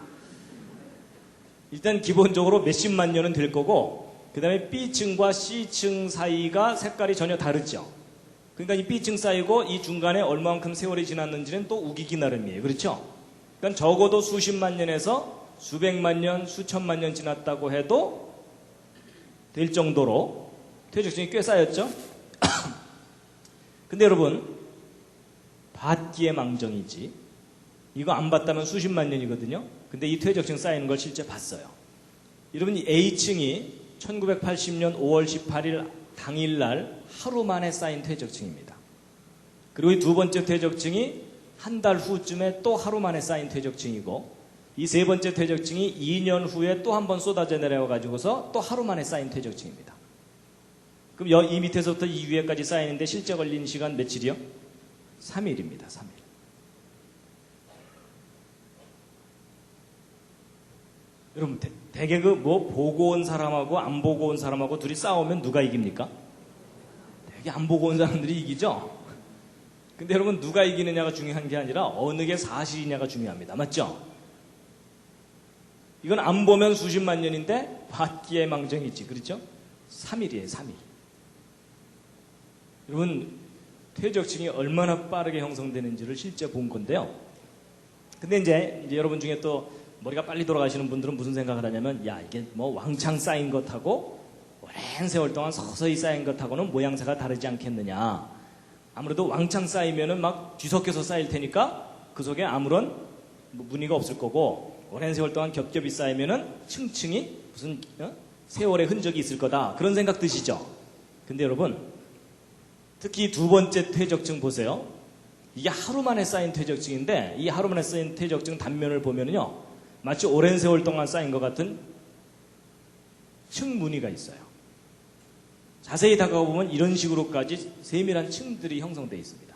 일단 기본적으로 몇십만 년은 될 거고, 그 다음에 B층과 C층 사이가 색깔이 전혀 다르죠. 그러니까 이 B층 사이고 이 중간에 얼마만큼 세월이 지났는지는 또 우기기 나름이에요. 그렇죠? 그러니까 적어도 수십만 년에서 수백만 년, 수천만 년 지났다고 해도 될 정도로 퇴적층이 꽤 쌓였죠? 근데 여러분, 봤기에 망정이지. 이거 안 봤다면 수십만 년이거든요. 근데 이 퇴적층 쌓이는 걸 실제 봤어요. 여러분, 이 A층이 1980년 5월 18일 당일날 하루 만에 쌓인 퇴적층입니다. 그리고 이 두 번째 퇴적층이 한 달 후쯤에 또 하루 만에 쌓인 퇴적층이고, 이 세 번째 퇴적층이 2년 후에 또 한 번 쏟아져 내려와가지고서 또 하루 만에 쌓인 퇴적층입니다. 그럼 이 밑에서부터 이 위에까지 쌓이는데 실제 걸린 시간 며칠이요? 3일입니다. 3일. 여러분, 대개 그 뭐 보고 온 사람하고 안 보고 온 사람하고 둘이 싸우면 누가 이깁니까? 대개 안 보고 온 사람들이 이기죠? 근데 여러분, 누가 이기느냐가 중요한 게 아니라 어느 게 사실이냐가 중요합니다. 맞죠? 이건 안 보면 수십만 년인데 봤기에 망정이지. 그렇죠? 3일이에요. 3일. 여러분, 퇴적층이 얼마나 빠르게 형성되는지를 실제 본 건데요. 근데 이제 여러분 중에 또 머리가 빨리 돌아가시는 분들은 무슨 생각을 하냐면, 야, 이게 뭐 왕창 쌓인 것하고 오랜 세월 동안 서서히 쌓인 것하고는 모양새가 다르지 않겠느냐. 아무래도 왕창 쌓이면은 막 뒤섞여서 쌓일 테니까 그 속에 아무런 무늬가 없을 거고, 오랜 세월 동안 겹겹이 쌓이면은 층층이 무슨 세월의 흔적이 있을 거다. 그런 생각 드시죠? 근데 여러분, 특히 두 번째 퇴적층 보세요. 이게 하루 만에 쌓인 퇴적층인데, 이 하루 만에 쌓인 퇴적층 단면을 보면은요, 마치 오랜 세월 동안 쌓인 것 같은 층 무늬가 있어요. 자세히 다가가 보면 이런 식으로까지 세밀한 층들이 형성되어 있습니다.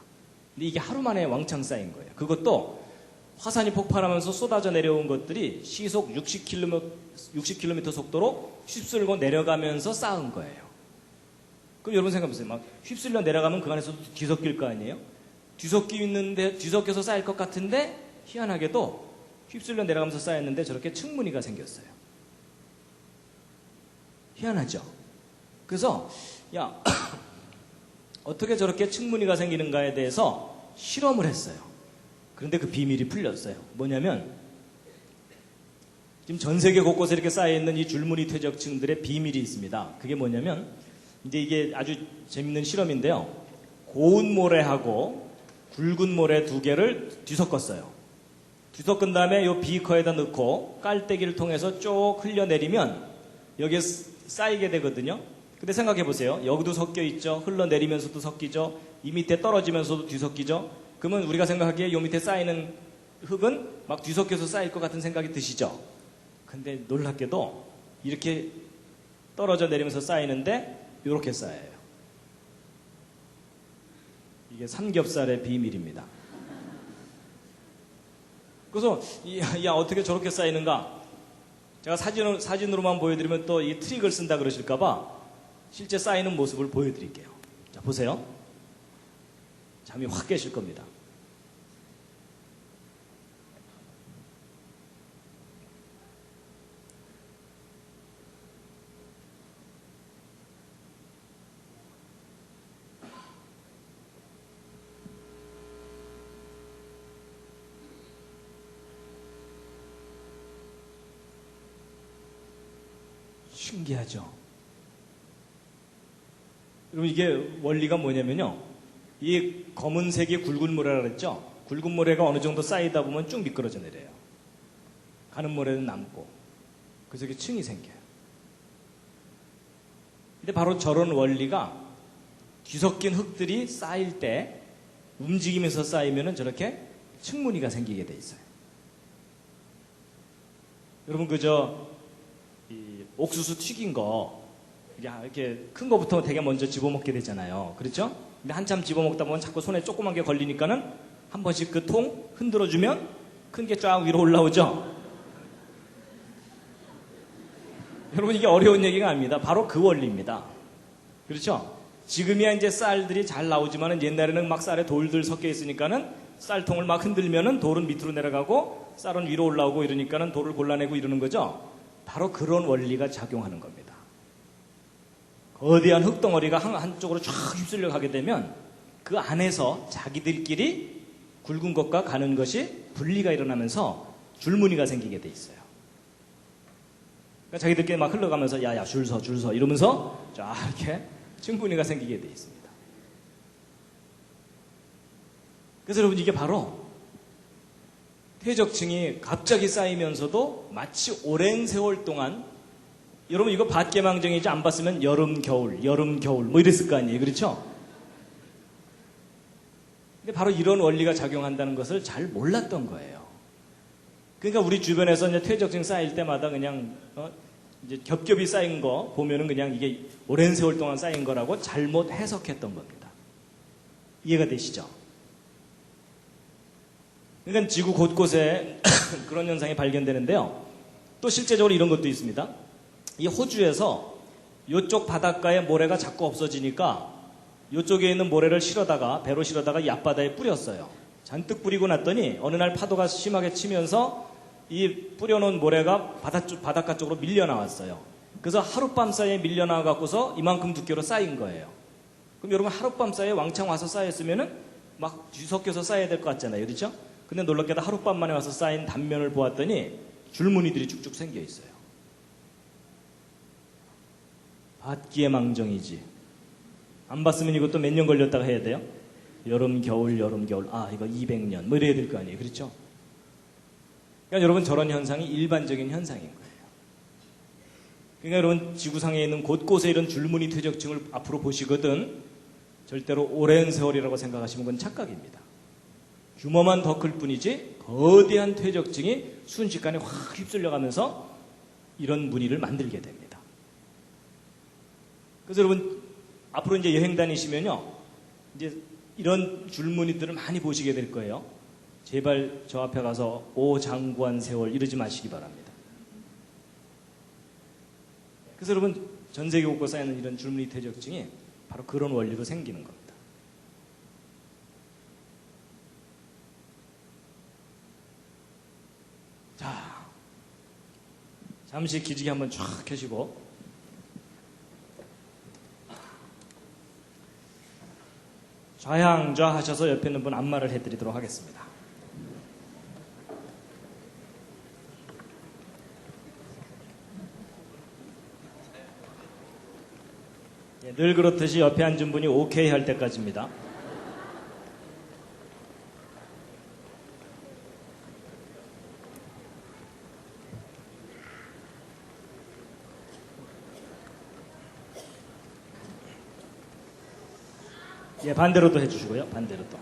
근데 이게 하루 만에 왕창 쌓인 거예요. 그것도 화산이 폭발하면서 쏟아져 내려온 것들이 시속 60km 속도로 휩쓸고 내려가면서 쌓은 거예요. 그럼 여러분 생각해보세요. 막 휩쓸려 내려가면 그 안에서 뒤섞일 거 아니에요? 뒤섞여서 쌓일 것 같은데 희한하게도 휩쓸려 내려가면서 쌓였는데 저렇게 층무늬가 생겼어요. 희한하죠? 그래서 야, 어떻게 저렇게 층무늬가 생기는가에 대해서 실험을 했어요. 그런데 그 비밀이 풀렸어요. 뭐냐면, 지금 전 세계 곳곳에 이렇게 쌓여있는 이 줄무늬 퇴적층들의 비밀이 있습니다. 그게 뭐냐면, 이제 이게 아주 재밌는 실험인데요. 고운 모래하고 굵은 모래 두 개를 뒤섞었어요. 뒤섞은 다음에 이 비커에다 넣고 깔때기를 통해서 쭉 흘려내리면 여기에 쌓이게 되거든요. 근데 생각해 보세요. 여기도 섞여 있죠. 흘러내리면서도 섞이죠. 이 밑에 떨어지면서도 뒤섞이죠. 그러면 우리가 생각하기에 이 밑에 쌓이는 흙은 막 뒤섞여서 쌓일 것 같은 생각이 드시죠. 근데 놀랍게도 이렇게 떨어져 내리면서 쌓이는데 이렇게 쌓여요. 이게 삼겹살의 비밀입니다. 그래서 야 어떻게 저렇게 쌓이는가? 제가 사진으로만 보여드리면 또 이 트릭을 쓴다 그러실까봐 실제 쌓이는 모습을 보여드릴게요. 자, 보세요. 잠이 확 깨실 겁니다. 신기하죠? 여러분 이게 원리가 뭐냐면요. 이 검은색이 굵은 모래라 그랬죠? 굵은 모래가 어느 정도 쌓이다 보면 쭉 미끄러져 내려요. 가는 모래는 남고. 그래서 이게 층이 생겨요. 근데 바로 저런 원리가 뒤섞인 흙들이 쌓일 때 움직이면서 쌓이면 저렇게 층무늬가 생기게 돼 있어요. 여러분 그저 이 옥수수 튀긴 거 이렇게 큰 거부터 되게 먼저 집어먹게 되잖아요. 그렇죠? 근데 한참 집어먹다 보면 자꾸 손에 조그만 게 걸리니까는 한 번씩 그 통 흔들어주면 큰 게 쫙 위로 올라오죠? 여러분 이게 어려운 얘기가 아닙니다. 바로 그 원리입니다. 그렇죠? 지금이야 이제 쌀들이 잘 나오지만은 옛날에는 막 쌀에 돌들 섞여 있으니까는 쌀통을 막 흔들면은 돌은 밑으로 내려가고 쌀은 위로 올라오고 이러니까는 돌을 골라내고 이러는 거죠? 바로 그런 원리가 작용하는 겁니다. 거대한 흙덩어리가 한쪽으로 쫙 휩쓸려 가게 되면 그 안에서 자기들끼리 굵은 것과 가는 것이 분리가 일어나면서 줄무늬가 생기게 돼 있어요. 그러니까 자기들끼리 막 흘러가면서 야야 줄 서 이러면서 쫙 이렇게 층분위가 생기게 돼 있습니다. 그래서 여러분 이게 바로 퇴적층이 갑자기 쌓이면서도 마치 오랜 세월 동안 여러분 이거 밭개망정이지 안 봤으면 여름 겨울 뭐 이랬을 거 아니에요. 그렇죠? 근데 바로 이런 원리가 작용한다는 것을 잘 몰랐던 거예요. 그러니까 우리 주변에서 이제 퇴적층 쌓일 때마다 그냥 이제 겹겹이 쌓인 거 보면은 그냥 이게 오랜 세월 동안 쌓인 거라고 잘못 해석했던 겁니다. 이해가 되시죠? 그러니까 지구 곳곳에 그런 현상이 발견되는데요. 또 실제적으로 이런 것도 있습니다. 이 호주에서 이쪽 바닷가에 모래가 자꾸 없어지니까 이쪽에 있는 모래를 배로 실어다가 이 앞바다에 뿌렸어요. 잔뜩 뿌리고 났더니 어느 날 파도가 심하게 치면서 이 뿌려놓은 모래가 바닷가 쪽으로 밀려 나왔어요. 그래서 하룻밤 사이에 밀려 나와갖고서 이만큼 두께로 쌓인 거예요. 그럼 여러분 하룻밤 사이에 왕창 와서 쌓였으면은 막 뒤섞여서 쌓여야 될 것 같잖아요. 그렇죠? 근데 놀랍게도 하룻밤 만에 와서 쌓인 단면을 보았더니 줄무늬들이 쭉쭉 생겨 있어요. 밭기의 망정이지. 안 봤으면 이것도 몇 년 걸렸다가 해야 돼요? 여름, 겨울. 아, 이거 200년. 뭐 이래야 될 거 아니에요. 그렇죠? 그러니까 여러분 저런 현상이 일반적인 현상인 거예요. 그러니까 여러분 지구상에 있는 곳곳에 이런 줄무늬 퇴적층을 앞으로 보시거든 절대로 오랜 세월이라고 생각하시는 건 착각입니다. 규모만 더 클 뿐이지 거대한 퇴적층이 순식간에 확 휩쓸려가면서 이런 무늬를 만들게 됩니다. 그래서 여러분 앞으로 이제 여행 다니시면요 이제 이런 줄무늬들을 많이 보시게 될 거예요. 제발 저 앞에 가서 오 장구한 세월 이러지 마시기 바랍니다. 그래서 여러분 전 세계 곳곳에 있는 이런 줄무늬 퇴적층이 바로 그런 원리로 생기는 겁니다. 자, 잠시 기지개 한번 쫙 켜시고 좌양좌 하셔서 옆에 있는 분 안마를 해드리도록 하겠습니다. 늘 그렇듯이 옆에 앉은 분이 오케이 할 때까지입니다. 예, 반대로도 해주시고요. 반대로 또.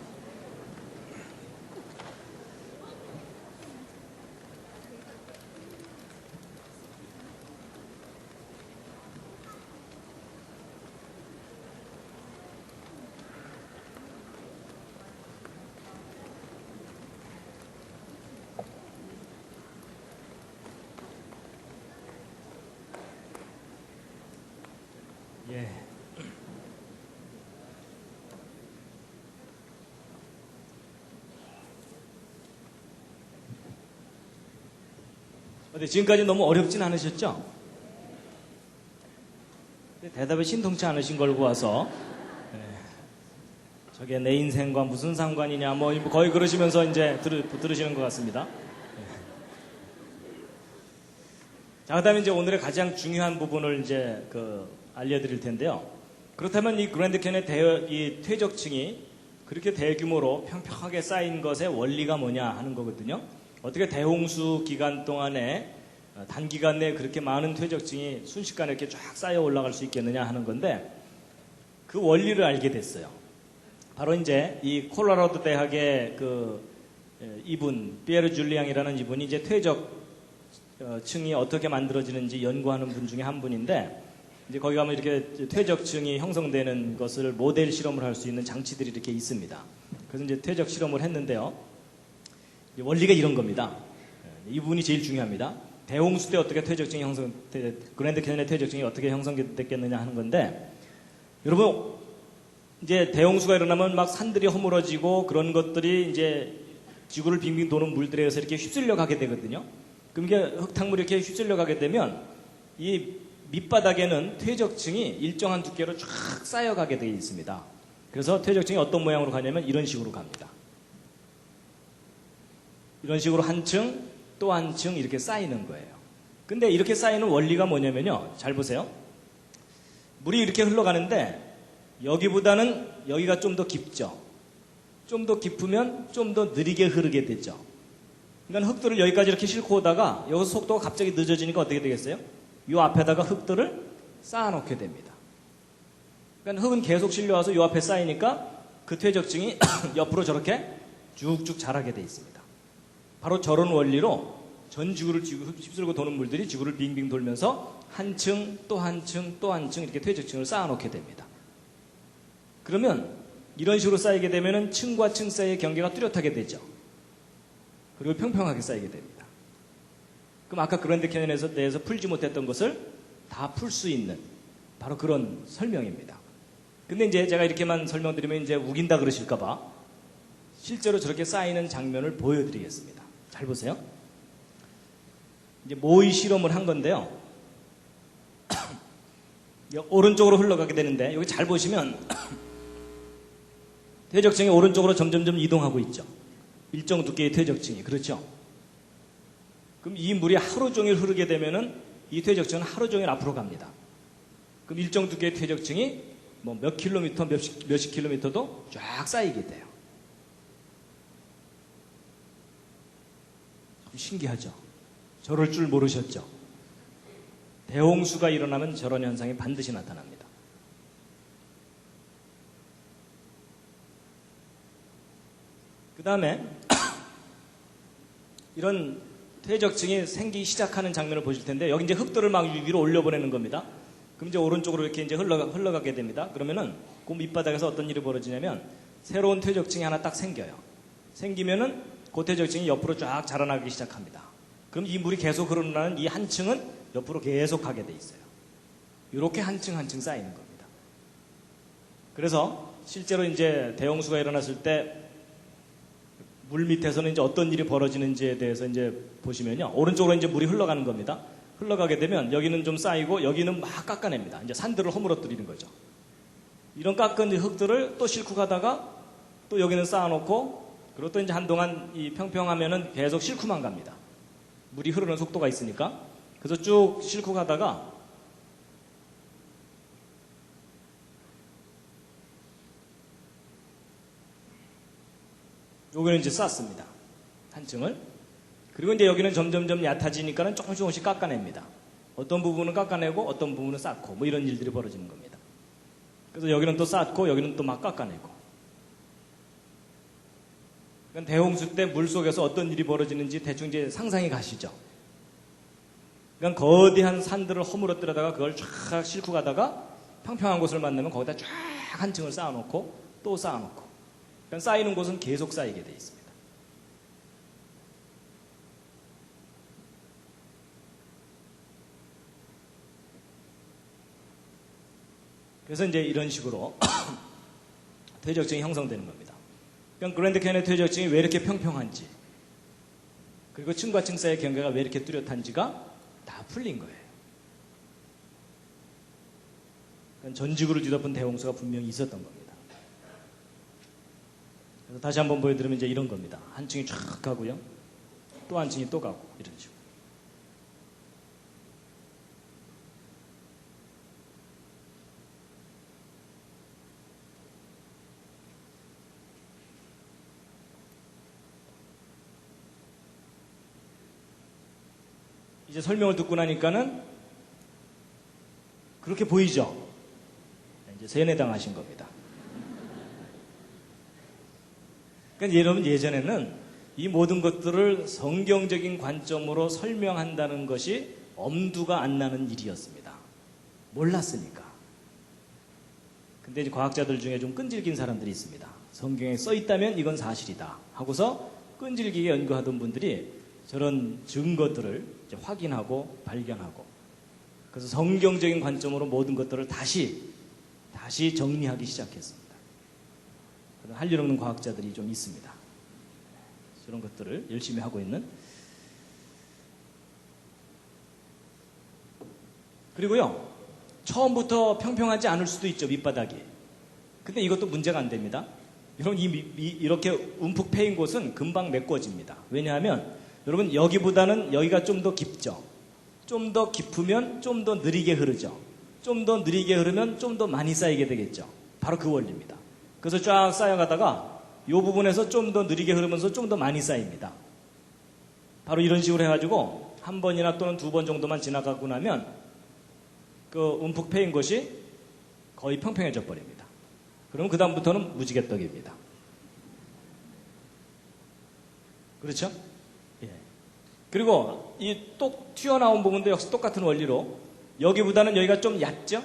예. 근데 지금까지 너무 어렵진 않으셨죠? 대답이 신통치 않으신 걸고 와서 저게 내 인생과 무슨 상관이냐 뭐 거의 그러시면서 이제 들으시는 것 같습니다. 자, 그다음에 이제 오늘의 가장 중요한 부분을 이제 알려드릴 텐데요. 그렇다면 이 그랜드 캐니언의 이 퇴적층이 그렇게 대규모로 평평하게 쌓인 것의 원리가 뭐냐 하는 거거든요. 어떻게 대홍수 기간 동안에 단기간 내에 그렇게 많은 퇴적층이 순식간에 이렇게 쫙 쌓여 올라갈 수 있겠느냐 하는 건데 그 원리를 알게 됐어요. 바로 이제 이 콜로라도 대학의 이분 피에르 줄리앙이라는 이분이 이제 퇴적층이 어떻게 만들어지는지 연구하는 분 중에 한 분인데 이제 거기 가면 이렇게 퇴적층이 형성되는 것을 모델 실험을 할 수 있는 장치들이 이렇게 있습니다. 그래서 이제 퇴적 실험을 했는데요. 원리가 이런 겁니다. 이분이 제일 중요합니다. 대홍수 때 어떻게 퇴적층이 그랜드 캐니언의 퇴적층이 어떻게 형성됐겠느냐 하는 건데 여러분 이제 대홍수가 일어나면 막 산들이 허물어지고 그런 것들이 이제 지구를 빙빙 도는 물들에 의해서 이렇게 휩쓸려 가게 되거든요. 그럼 이게 흙탕물이 이렇게 휩쓸려 가게 되면 이 밑바닥에는 퇴적층이 일정한 두께로 쫙 쌓여가게 되어 있습니다. 그래서 퇴적층이 어떤 모양으로 가냐면 이런 식으로 갑니다. 이런 식으로 한 층, 또 한 층 이렇게 쌓이는 거예요. 근데 이렇게 쌓이는 원리가 뭐냐면요. 잘 보세요. 물이 이렇게 흘러가는데 여기보다는 여기가 좀 더 깊죠. 좀 더 깊으면 좀 더 느리게 흐르게 되죠. 그러니까 흙들을 여기까지 이렇게 싣고 오다가 여기서 속도가 갑자기 늦어지니까 어떻게 되겠어요? 이 앞에다가 흙들을 쌓아놓게 됩니다. 그러니까 흙은 계속 실려와서 이 앞에 쌓이니까 그 퇴적층이 옆으로 저렇게 쭉쭉 자라게 돼 있습니다. 바로 저런 원리로 전 지구를 휩쓸고 도는 물들이 지구를 빙빙 돌면서 한 층, 또 한 층, 또 한 층 이렇게 퇴적층을 쌓아놓게 됩니다. 그러면 이런 식으로 쌓이게 되면 층과 층 사이의 경계가 뚜렷하게 되죠. 그리고 평평하게 쌓이게 됩니다. 그럼 아까 그랜드 캐니언에서 대해서 풀지 못했던 것을 다 풀 수 있는 바로 그런 설명입니다. 근데 이제 제가 이렇게만 설명드리면 이제 우긴다 그러실까봐 실제로 저렇게 쌓이는 장면을 보여드리겠습니다. 잘 보세요. 이제 모의 실험을 한 건데요. 오른쪽으로 흘러가게 되는데 여기 잘 보시면 퇴적층이 오른쪽으로 점점점 이동하고 있죠. 일정 두께의 퇴적층이. 그렇죠? 그럼 이 물이 하루 종일 흐르게 되면은 이 퇴적층은 하루 종일 앞으로 갑니다. 그럼 일정 두께의 퇴적층이 뭐 몇 킬로미터, 몇십 킬로미터도 쫙 쌓이게 돼요. 신기하죠? 저럴 줄 모르셨죠? 대홍수가 일어나면 저런 현상이 반드시 나타납니다. 그 다음에 이런 퇴적층이 생기기 시작하는 장면을 보실 텐데 여기 이제 흙들을 막 위로 올려보내는 겁니다. 그럼 이제 오른쪽으로 이렇게 이제 흘러가게 됩니다. 그러면은 그 밑바닥에서 어떤 일이 벌어지냐면 새로운 퇴적층이 하나 딱 생겨요. 생기면은 그 퇴적층이 옆으로 쫙 자라나기 시작합니다. 그럼 이 물이 계속 흐르는 이 한 층은 옆으로 계속 가게 돼 있어요. 이렇게 한 층 한 층 쌓이는 겁니다. 그래서 실제로 이제 대홍수가 일어났을 때 물 밑에서는 이제 어떤 일이 벌어지는지에 대해서 이제 보시면요. 오른쪽으로 이제 물이 흘러가는 겁니다. 흘러가게 되면 여기는 좀 쌓이고 여기는 막 깎아냅니다. 이제 산들을 허물어뜨리는 거죠. 이런 깎은 흙들을 또 싣고 가다가 또 여기는 쌓아놓고 그리고 또 이제 한동안 이 평평하면은 계속 싣고만 갑니다. 물이 흐르는 속도가 있으니까. 그래서 쭉 싣고 가다가 여기는 이제 쌓습니다. 한 층을. 그리고 이제 여기는 점점점 얕아지니까는 조금씩 깎아냅니다. 어떤 부분은 깎아내고 어떤 부분은 쌓고 뭐 이런 일들이 벌어지는 겁니다. 그래서 여기는 또 쌓고 여기는 또 막 깎아내고. 그러니까 대홍수 때 물 속에서 어떤 일이 벌어지는지 대충 이제 상상이 가시죠. 그러니까 거대한 산들을 허물어뜨려다가 그걸 쫙 싣고 가다가 평평한 곳을 만나면 거기다 쫙 한 층을 쌓아놓고 또 쌓아놓고. 그러니까 쌓이는 곳은 계속 쌓이게 돼 있습니다. 그래서 이제 이런 식으로 퇴적층이 형성되는 겁니다. 그러니까 그랜드 캐니언의 퇴적층이 왜 이렇게 평평한지 그리고 층과 층 사이의 경계가 왜 이렇게 뚜렷한지가 다 풀린 거예요. 그러니까 전지구를 뒤덮은 대홍수가 분명히 있었던 겁니다. 그래서 다시 한번 보여드리면 이제 이런 겁니다. 한 층이 쫙 가고요. 또 한 층이 또 가고 이런 식으로. 이제 설명을 듣고 나니까는 그렇게 보이죠? 이제 세뇌당하신 겁니다. 그러니까 여러분 예전에는 이 모든 것들을 성경적인 관점으로 설명한다는 것이 엄두가 안 나는 일이었습니다. 몰랐으니까. 근데 이제 과학자들 중에 좀 끈질긴 사람들이 있습니다. 성경에 써 있다면 이건 사실이다 하고서 끈질기게 연구하던 분들이 저런 증거들을 이제 확인하고 발견하고 그래서 성경적인 관점으로 모든 것들을 다시 정리하기 시작했습니다. 그런 할 일 없는 과학자들이 좀 있습니다. 그런 것들을 열심히 하고 있는. 그리고요, 처음부터 평평하지 않을 수도 있죠, 밑바닥이. 근데 이것도 문제가 안 됩니다. 여러분, 이렇게 움푹 패인 곳은 금방 메꿔집니다. 왜냐하면 여러분, 여기보다는 여기가 좀 더 깊죠. 좀 더 깊으면 좀 더 느리게 흐르죠. 좀 더 느리게 흐르면 좀 더 많이 쌓이게 되겠죠. 바로 그 원리입니다. 그래서 쫙 쌓여가다가 이 부분에서 좀 더 느리게 흐르면서 좀 더 많이 쌓입니다. 바로 이런 식으로 해가지고 한 번이나 또는 두 번 정도만 지나가고 나면 그 움푹 패인 것이 거의 평평해져 버립니다. 그럼 그 다음부터는 무지개떡입니다. 그렇죠? 예. 그리고 이 똑 튀어나온 부분도 역시 똑같은 원리로 여기보다는 여기가 좀 얕죠?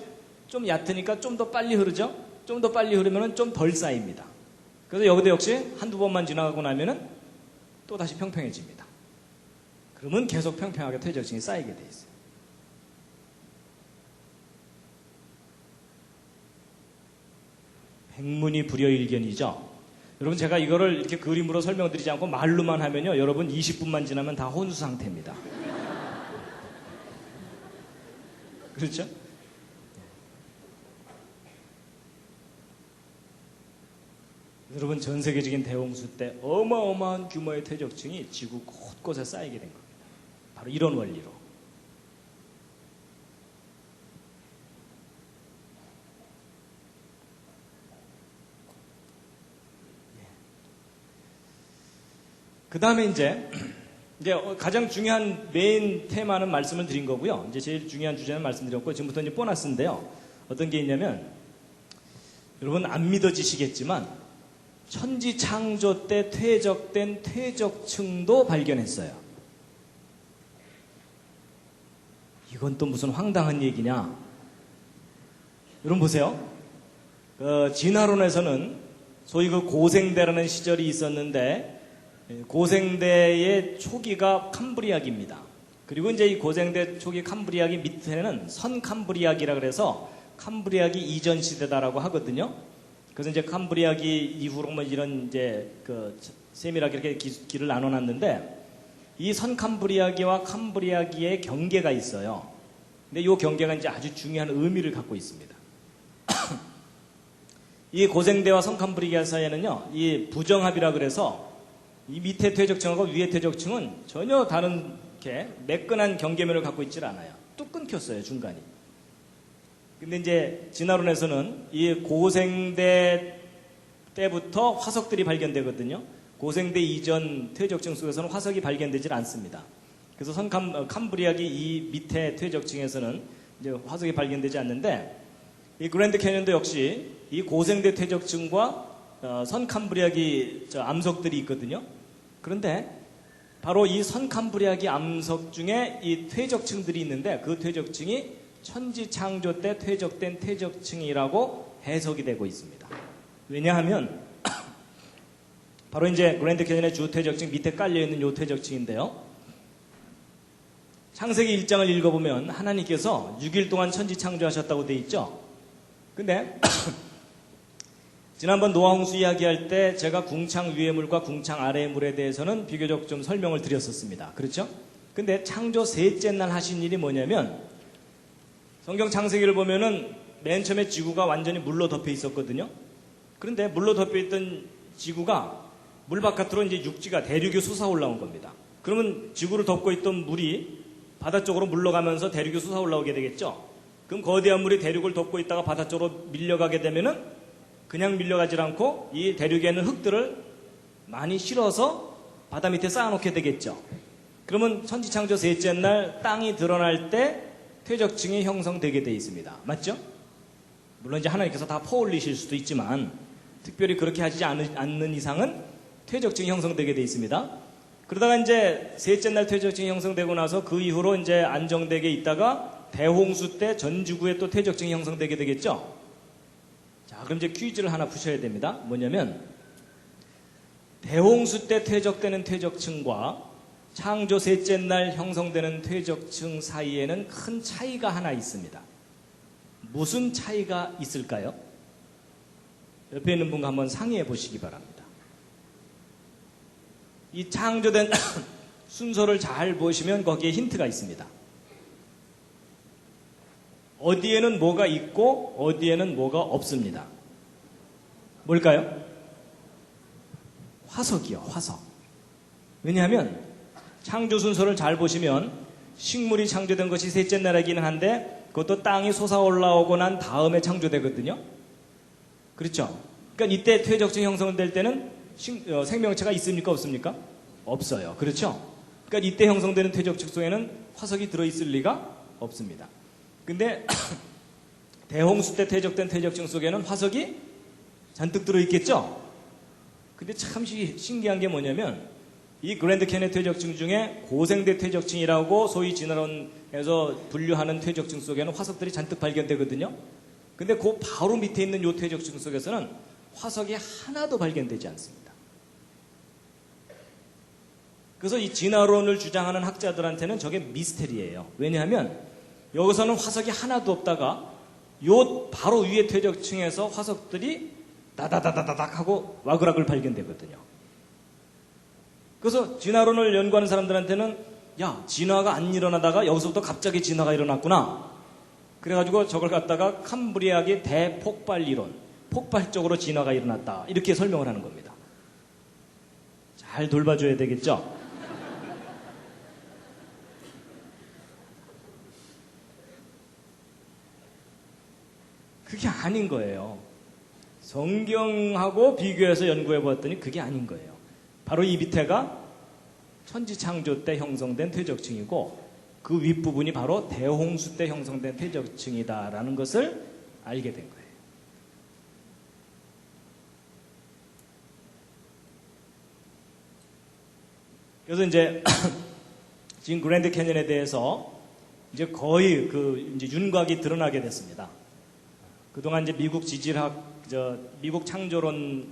좀 얕으니까 좀 더 빨리 흐르죠? 좀 더 빨리 흐르면 좀 덜 쌓입니다. 그래서 여기도 역시 한두 번만 지나가고 나면은 또 다시 평평해집니다. 그러면 계속 평평하게 퇴적층이 쌓이게 돼 있어요. 백문이 불여일견이죠. 여러분 제가 이거를 이렇게 그림으로 설명드리지 않고 말로만 하면요, 여러분 20분만 지나면 다 혼수 상태입니다. 그렇죠? 여러분 전 세계적인 대홍수 때 어마어마한 규모의 퇴적층이 지구 곳곳에 쌓이게 된 겁니다. 바로 이런 원리로. 그 다음에 이제 가장 중요한 메인 테마는 말씀을 드린 거고요. 이제 제일 중요한 주제는 말씀드렸고, 지금부터 이제 보너스인데요. 어떤 게 있냐면, 여러분 안 믿어지시겠지만, 천지 창조 때 퇴적된 퇴적층도 발견했어요. 이건 또 무슨 황당한 얘기냐? 여러분 보세요. 진화론에서는 소위 그 고생대라는 시절이 있었는데, 고생대의 초기가 캄브리아기입니다. 그리고 이제 이 고생대 초기 캄브리아기 밑에는 선캄브리아기라 그래서 캄브리아기 이전 시대다라고 하거든요. 그래서 이제 캄브리아기 이후로 뭐 이런 이제 그 세밀하게 이렇게 길을 나눠놨는데, 이 선캄브리아기와 캄브리아기의 경계가 있어요. 근데 이 경계가 이제 아주 중요한 의미를 갖고 있습니다. 이 고생대와 선캄브리아 사이에는요, 이 부정합이라 그래서 이 밑에 퇴적층하고 위에 퇴적층은 전혀 다른 이렇게 매끈한 경계면을 갖고 있질 않아요. 뚝 끊겼어요, 중간이. 근데 이제 진화론에서는 이 고생대 때부터 화석들이 발견되거든요. 고생대 이전 퇴적층 속에서는 화석이 발견되질 않습니다. 그래서 캄브리아기 이 밑에 퇴적층에서는 이제 화석이 발견되지 않는데, 이 그랜드 캐년도 역시 이 고생대 퇴적층과 선캄브리아기 암석들이 있거든요. 그런데 바로 이 선캄브리아기 암석 중에 이 퇴적층들이 있는데, 그 퇴적층이 천지 창조 때 퇴적된 퇴적층이라고 해석이 되고 있습니다. 왜냐하면 바로 이제 그랜드 캐년의 주 퇴적층 밑에 깔려 있는 이 퇴적층인데요. 창세기 1장을 읽어보면 하나님께서 6일 동안 천지 창조하셨다고 돼 있죠. 근데 지난번 노아홍수 이야기할 때 제가 궁창 위의 물과 궁창 아래의 물에 대해서는 비교적 좀 설명을 드렸었습니다. 그렇죠? 근데 창조 셋째 날 하신 일이 뭐냐면 성경 창세기를 보면은 맨 처음에 지구가 완전히 물로 덮여 있었거든요. 그런데 물로 덮여 있던 지구가 물 바깥으로 이제 육지가 대륙이 솟아 올라온 겁니다. 그러면 지구를 덮고 있던 물이 바다 쪽으로 물러가면서 대륙이 솟아 올라오게 되겠죠. 그럼 거대한 물이 대륙을 덮고 있다가 바다 쪽으로 밀려가게 되면은 그냥 밀려가지 않고 이 대륙에 있는 흙들을 많이 실어서 바다 밑에 쌓아놓게 되겠죠. 그러면 천지창조 셋째 날 땅이 드러날 때 퇴적층이 형성되게 되어 있습니다. 맞죠? 물론 이제 하나님께서 다 퍼올리실 수도 있지만 특별히 그렇게 하지 않는 이상은 퇴적층이 형성되게 되어 있습니다. 그러다가 이제 셋째 날 퇴적층이 형성되고 나서 그 이후로 이제 안정되게 있다가 대홍수 때 전 지구에 또 퇴적층이 형성되게 되겠죠. 자, 그럼 이제 퀴즈를 하나 푸셔야 됩니다. 뭐냐면 대홍수 때 퇴적되는 퇴적층과 창조 셋째 날 형성되는 퇴적층 사이에는 큰 차이가 하나 있습니다. 무슨 차이가 있을까요? 옆에 있는 분과 한번 상의해 보시기 바랍니다. 이 창조된 순서를 잘 보시면 거기에 힌트가 있습니다. 어디에는 뭐가 있고 어디에는 뭐가 없습니다. 뭘까요? 화석이요, 화석. 왜냐하면 창조 순서를 잘 보시면 식물이 창조된 것이 셋째 날이기는 한데 그것도 땅이 솟아올라오고 난 다음에 창조되거든요. 그렇죠? 그러니까 이때 퇴적층이 형성될 때는 생명체가 있습니까? 없습니까? 없어요. 그렇죠? 그러니까 이때 형성되는 퇴적층 속에는 화석이 들어있을 리가 없습니다. 근데 대홍수 때 퇴적된 퇴적층 속에는 화석이 잔뜩 들어있겠죠? 근데 참 신기한 게 뭐냐면 이 그랜드 캐니언 퇴적층 중에 고생대 퇴적층이라고 소위 진화론에서 분류하는 퇴적층 속에는 화석들이 잔뜩 발견되거든요. 근데 그 바로 밑에 있는 이 퇴적층 속에서는 화석이 하나도 발견되지 않습니다. 그래서 이 진화론을 주장하는 학자들한테는 저게 미스테리예요. 왜냐하면 여기서는 화석이 하나도 없다가 요 바로 위에 퇴적층에서 화석들이 다다다다닥 하고 와그락을 발견되거든요. 그래서 진화론을 연구하는 사람들한테는 야, 진화가 안 일어나다가 여기서부터 갑자기 진화가 일어났구나. 그래가지고 저걸 갖다가 캄브리아의 대폭발 이론, 폭발적으로 진화가 일어났다. 이렇게 설명을 하는 겁니다. 잘 돌봐줘야 되겠죠? 그게 아닌 거예요. 성경하고 비교해서 연구해 보았더니 그게 아닌 거예요. 바로 이 밑에가 천지창조 때 형성된 퇴적층이고 그 윗부분이 바로 대홍수 때 형성된 퇴적층이다라는 것을 알게 된 거예요. 그래서 이제 지금 그랜드 캐니언에 대해서 이제 거의 이제 윤곽이 드러나게 됐습니다. 그동안 이제 미국 지질학, 미국 창조론,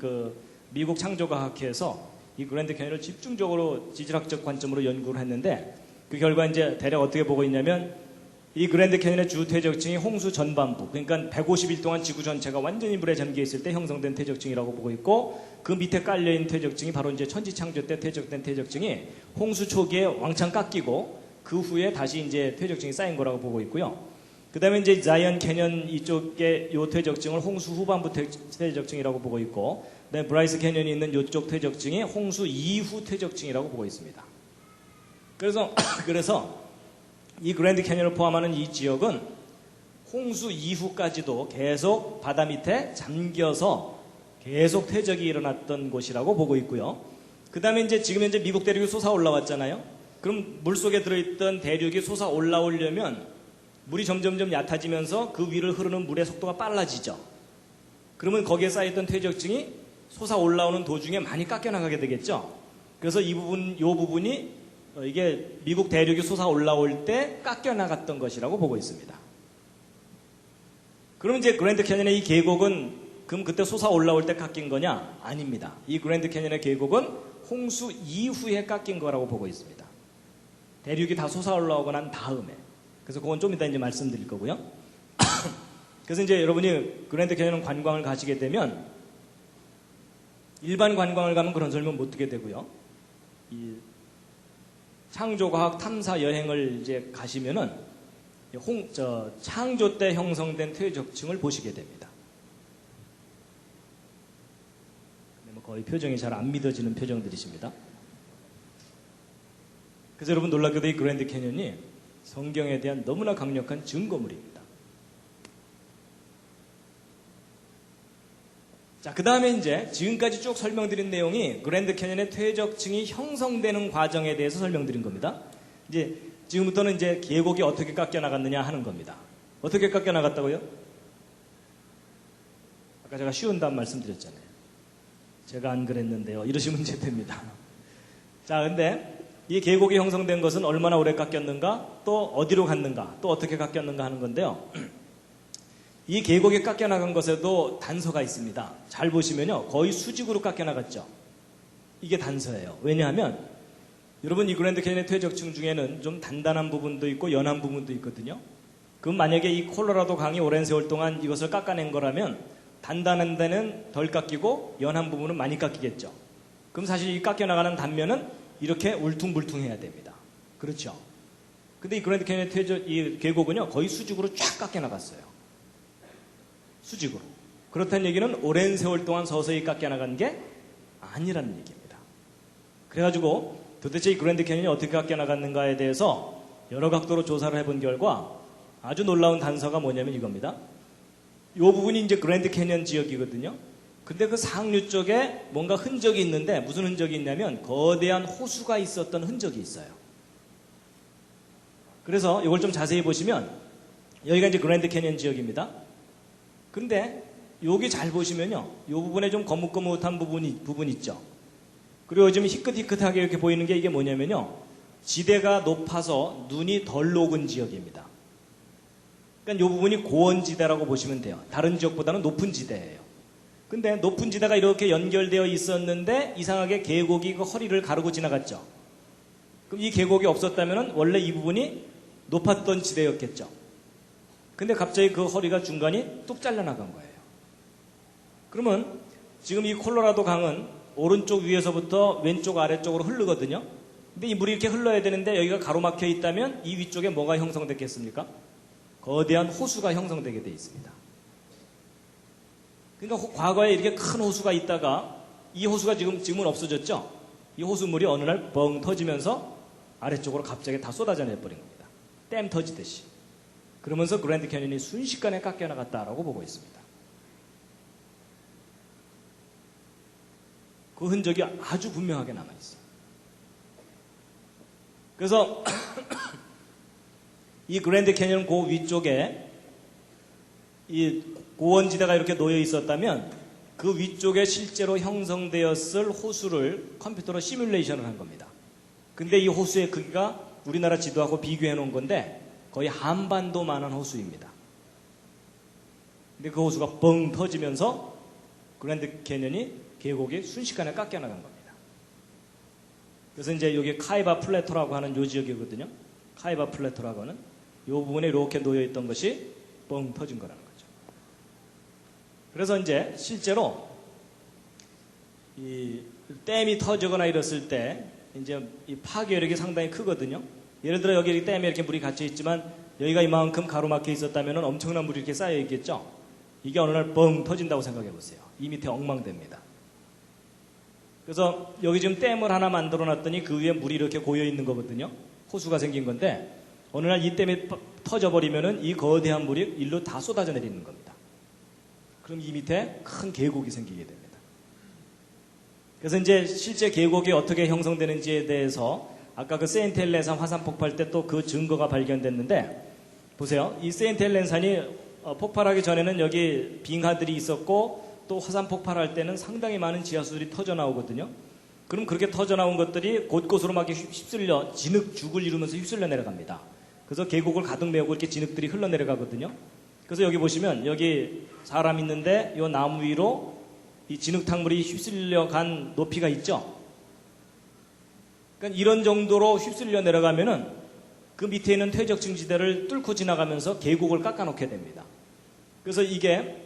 미국 창조과학회에서 이 그랜드 캐니언을 집중적으로 지질학적 관점으로 연구를 했는데 그 결과 이제 대략 어떻게 보고 있냐면 이 그랜드 캐니언의 주 퇴적층이 홍수 전반부, 그러니까 150일 동안 지구 전체가 완전히 물에 잠겨 있을 때 형성된 퇴적층이라고 보고 있고 그 밑에 깔려있는 퇴적층이 바로 이제 천지창조 때 퇴적된 퇴적층이 홍수 초기에 왕창 깎이고 그 후에 다시 이제 퇴적층이 쌓인 거라고 보고 있고요. 그 다음에 이제 자이언 캐년 이쪽에 요 퇴적층을 홍수 후반부 퇴적층이라고 보고 있고, 그다음에 브라이스 캐년이 있는 이쪽 퇴적층이 홍수 이후 퇴적층이라고 보고 있습니다. 그래서 이 그랜드 캐년을 포함하는 이 지역은 홍수 이후까지도 계속 바다 밑에 잠겨서 계속 퇴적이 일어났던 곳이라고 보고 있고요. 그 다음에 이제 지금 현재 미국 대륙이 솟아 올라왔잖아요. 그럼 물속에 들어있던 대륙이 솟아 올라오려면 물이 점점점 얕아지면서 그 위를 흐르는 물의 속도가 빨라지죠. 그러면 거기에 쌓였던 퇴적층이 솟아 올라오는 도중에 많이 깎여나가게 되겠죠. 그래서 요 부분이 이게 미국 대륙이 솟아 올라올 때 깎여나갔던 것이라고 보고 있습니다. 그럼 이제 그랜드 캐니언의 이 계곡은 그럼 그때 솟아 올라올 때 깎인 거냐? 아닙니다. 이 그랜드 캐니언의 계곡은 홍수 이후에 깎인 거라고 보고 있습니다. 대륙이 다 솟아 올라오고 난 다음에. 그래서 그건 좀 이따 이제 말씀드릴 거고요. 그래서 이제 여러분이 그랜드 캐니언 관광을 가시게 되면 일반 관광을 가면 그런 설명 못 듣게 되고요. 이 창조과학 탐사 여행을 이제 가시면은 창조 때 형성된 퇴적층을 보시게 됩니다. 거의 표정이 잘 안 믿어지는 표정들이십니다. 그래서 여러분 놀랍게도 이 그랜드 캐년이 성경에 대한 너무나 강력한 증거물입니다. 자, 그 다음에 이제 지금까지 쭉 설명드린 내용이 그랜드 캐년의 퇴적층이 형성되는 과정에 대해서 설명드린 겁니다. 이제 지금부터는 이제 계곡이 어떻게 깎여 나갔느냐 하는 겁니다. 어떻게 깎여 나갔다고요? 아까 제가 쉬운 답 말씀드렸잖아요. 제가 안 그랬는데요. 이러시면 이제 됩니다. 자, 근데 이 계곡이 형성된 것은 얼마나 오래 깎였는가, 또 어디로 갔는가, 또 어떻게 깎였는가 하는 건데요. 이 계곡이 깎여 나간 것에도 단서가 있습니다. 잘 보시면요. 거의 수직으로 깎여 나갔죠. 이게 단서예요. 왜냐하면 여러분 이 그랜드 캐년의 퇴적층 중에는 좀 단단한 부분도 있고 연한 부분도 있거든요. 그럼 만약에 이 콜로라도 강이 오랜 세월 동안 이것을 깎아낸 거라면 단단한 데는 덜 깎이고 연한 부분은 많이 깎이겠죠. 그럼 사실 이 깎여 나가는 단면은 이렇게 울퉁불퉁해야 됩니다. 그렇죠. 근데 이 그랜드 캐년의 이 계곡은요 거의 수직으로 쫙 깎여 나갔어요. 수직으로. 그렇다는 얘기는 오랜 세월 동안 서서히 깎여 나간 게 아니라는 얘기입니다. 그래가지고 도대체 이 그랜드 캐년이 어떻게 깎여 나갔는가에 대해서 여러 각도로 조사를 해본 결과 아주 놀라운 단서가 뭐냐면 이겁니다. 이 부분이 이제 그랜드 캐년 지역이거든요. 근데 그 상류 쪽에 뭔가 흔적이 있는데 무슨 흔적이 있냐면 거대한 호수가 있었던 흔적이 있어요. 그래서 이걸 좀 자세히 보시면 여기가 이제 그랜드 캐년 지역입니다. 근데 여기 잘 보시면요. 이 부분에 좀 거뭇거뭇한 부분 있죠. 그리고 요즘 희끗희끗하게 이렇게 보이는 게 이게 뭐냐면요. 지대가 높아서 눈이 덜 녹은 지역입니다. 그러니까 이 부분이 고원지대라고 보시면 돼요. 다른 지역보다는 높은 지대예요. 근데 높은 지대가 이렇게 연결되어 있었는데 이상하게 계곡이 그 허리를 가르고 지나갔죠. 그럼 이 계곡이 없었다면 원래 이 부분이 높았던 지대였겠죠. 근데 갑자기 그 허리가 중간이 뚝 잘려나간 거예요. 그러면 지금 이 콜로라도 강은 오른쪽 위에서부터 왼쪽 아래쪽으로 흐르거든요. 근데 이 물이 이렇게 흘러야 되는데 여기가 가로막혀 있다면 이 위쪽에 뭐가 형성됐겠습니까? 거대한 호수가 형성되게 되어 있습니다. 그러니까 과거에 이렇게 큰 호수가 있다가 이 호수가 지금은 없어졌죠. 이 호수물이 어느 날 뻥 터지면서 아래쪽으로 갑자기 다 쏟아져 내버린 겁니다. 댐 터지듯이. 그러면서 그랜드 캐년이 순식간에 깎여 나갔다라고 보고 있습니다. 그 흔적이 아주 분명하게 남아있어요. 그래서 이 그랜드 캐년 그 위쪽에 이 고원지대가 이렇게 놓여 있었다면 그 위쪽에 실제로 형성되었을 호수를 컴퓨터로 시뮬레이션을 한 겁니다. 근데 이 호수의 크기가 우리나라 지도하고 비교해 놓은 건데 거의 한반도만한 호수입니다. 근데 그 호수가 뻥 터지면서 그랜드 캐년이 계곡이 순식간에 깎여 나간 겁니다. 그래서 이제 여기 카이바 플래토라고 하는 요 지역이거든요. 카이바 플래토라고 하는 이 부분에 이렇게 놓여 있던 것이 뻥 터진 거라는 거죠. 그래서 이제 실제로 이 댐이 터지거나 이랬을 때 이제 이 파괴력이 상당히 크거든요. 예를 들어 여기 댐에 이렇게 물이 갇혀 있지만 여기가 이만큼 가로막혀 있었다면 엄청난 물이 이렇게 쌓여 있겠죠. 이게 어느 날 뻥 터진다고 생각해 보세요. 이 밑에 엉망됩니다. 그래서 여기 지금 댐을 하나 만들어 놨더니 그 위에 물이 이렇게 고여 있는 거거든요. 호수가 생긴 건데 어느 날 이 댐이 터져버리면은 이 거대한 물이 일로 다 쏟아져 내리는 겁니다. 그럼 이 밑에 큰 계곡이 생기게 됩니다. 그래서 이제 실제 계곡이 어떻게 형성되는지에 대해서 아까 그 세인트 헬렌산 화산 폭발 때 또 그 증거가 발견됐는데 보세요. 이 세인트 헬렌산이 폭발하기 전에는 여기 빙하들이 있었고 또 화산 폭발할 때는 상당히 많은 지하수들이 터져 나오거든요. 그럼 그렇게 터져 나온 것들이 곳곳으로 막 휩쓸려 진흙죽을 이루면서 휩쓸려 내려갑니다. 그래서 계곡을 가득 메우고 이렇게 진흙들이 흘러내려가거든요. 그래서 여기 보시면 여기 사람 있는데 이 나무 위로 이 진흙탕물이 휩쓸려 간 높이가 있죠. 그러니까 이런 정도로 휩쓸려 내려가면은 그 밑에 있는 퇴적층 지대를 뚫고 지나가면서 계곡을 깎아놓게 됩니다. 그래서 이게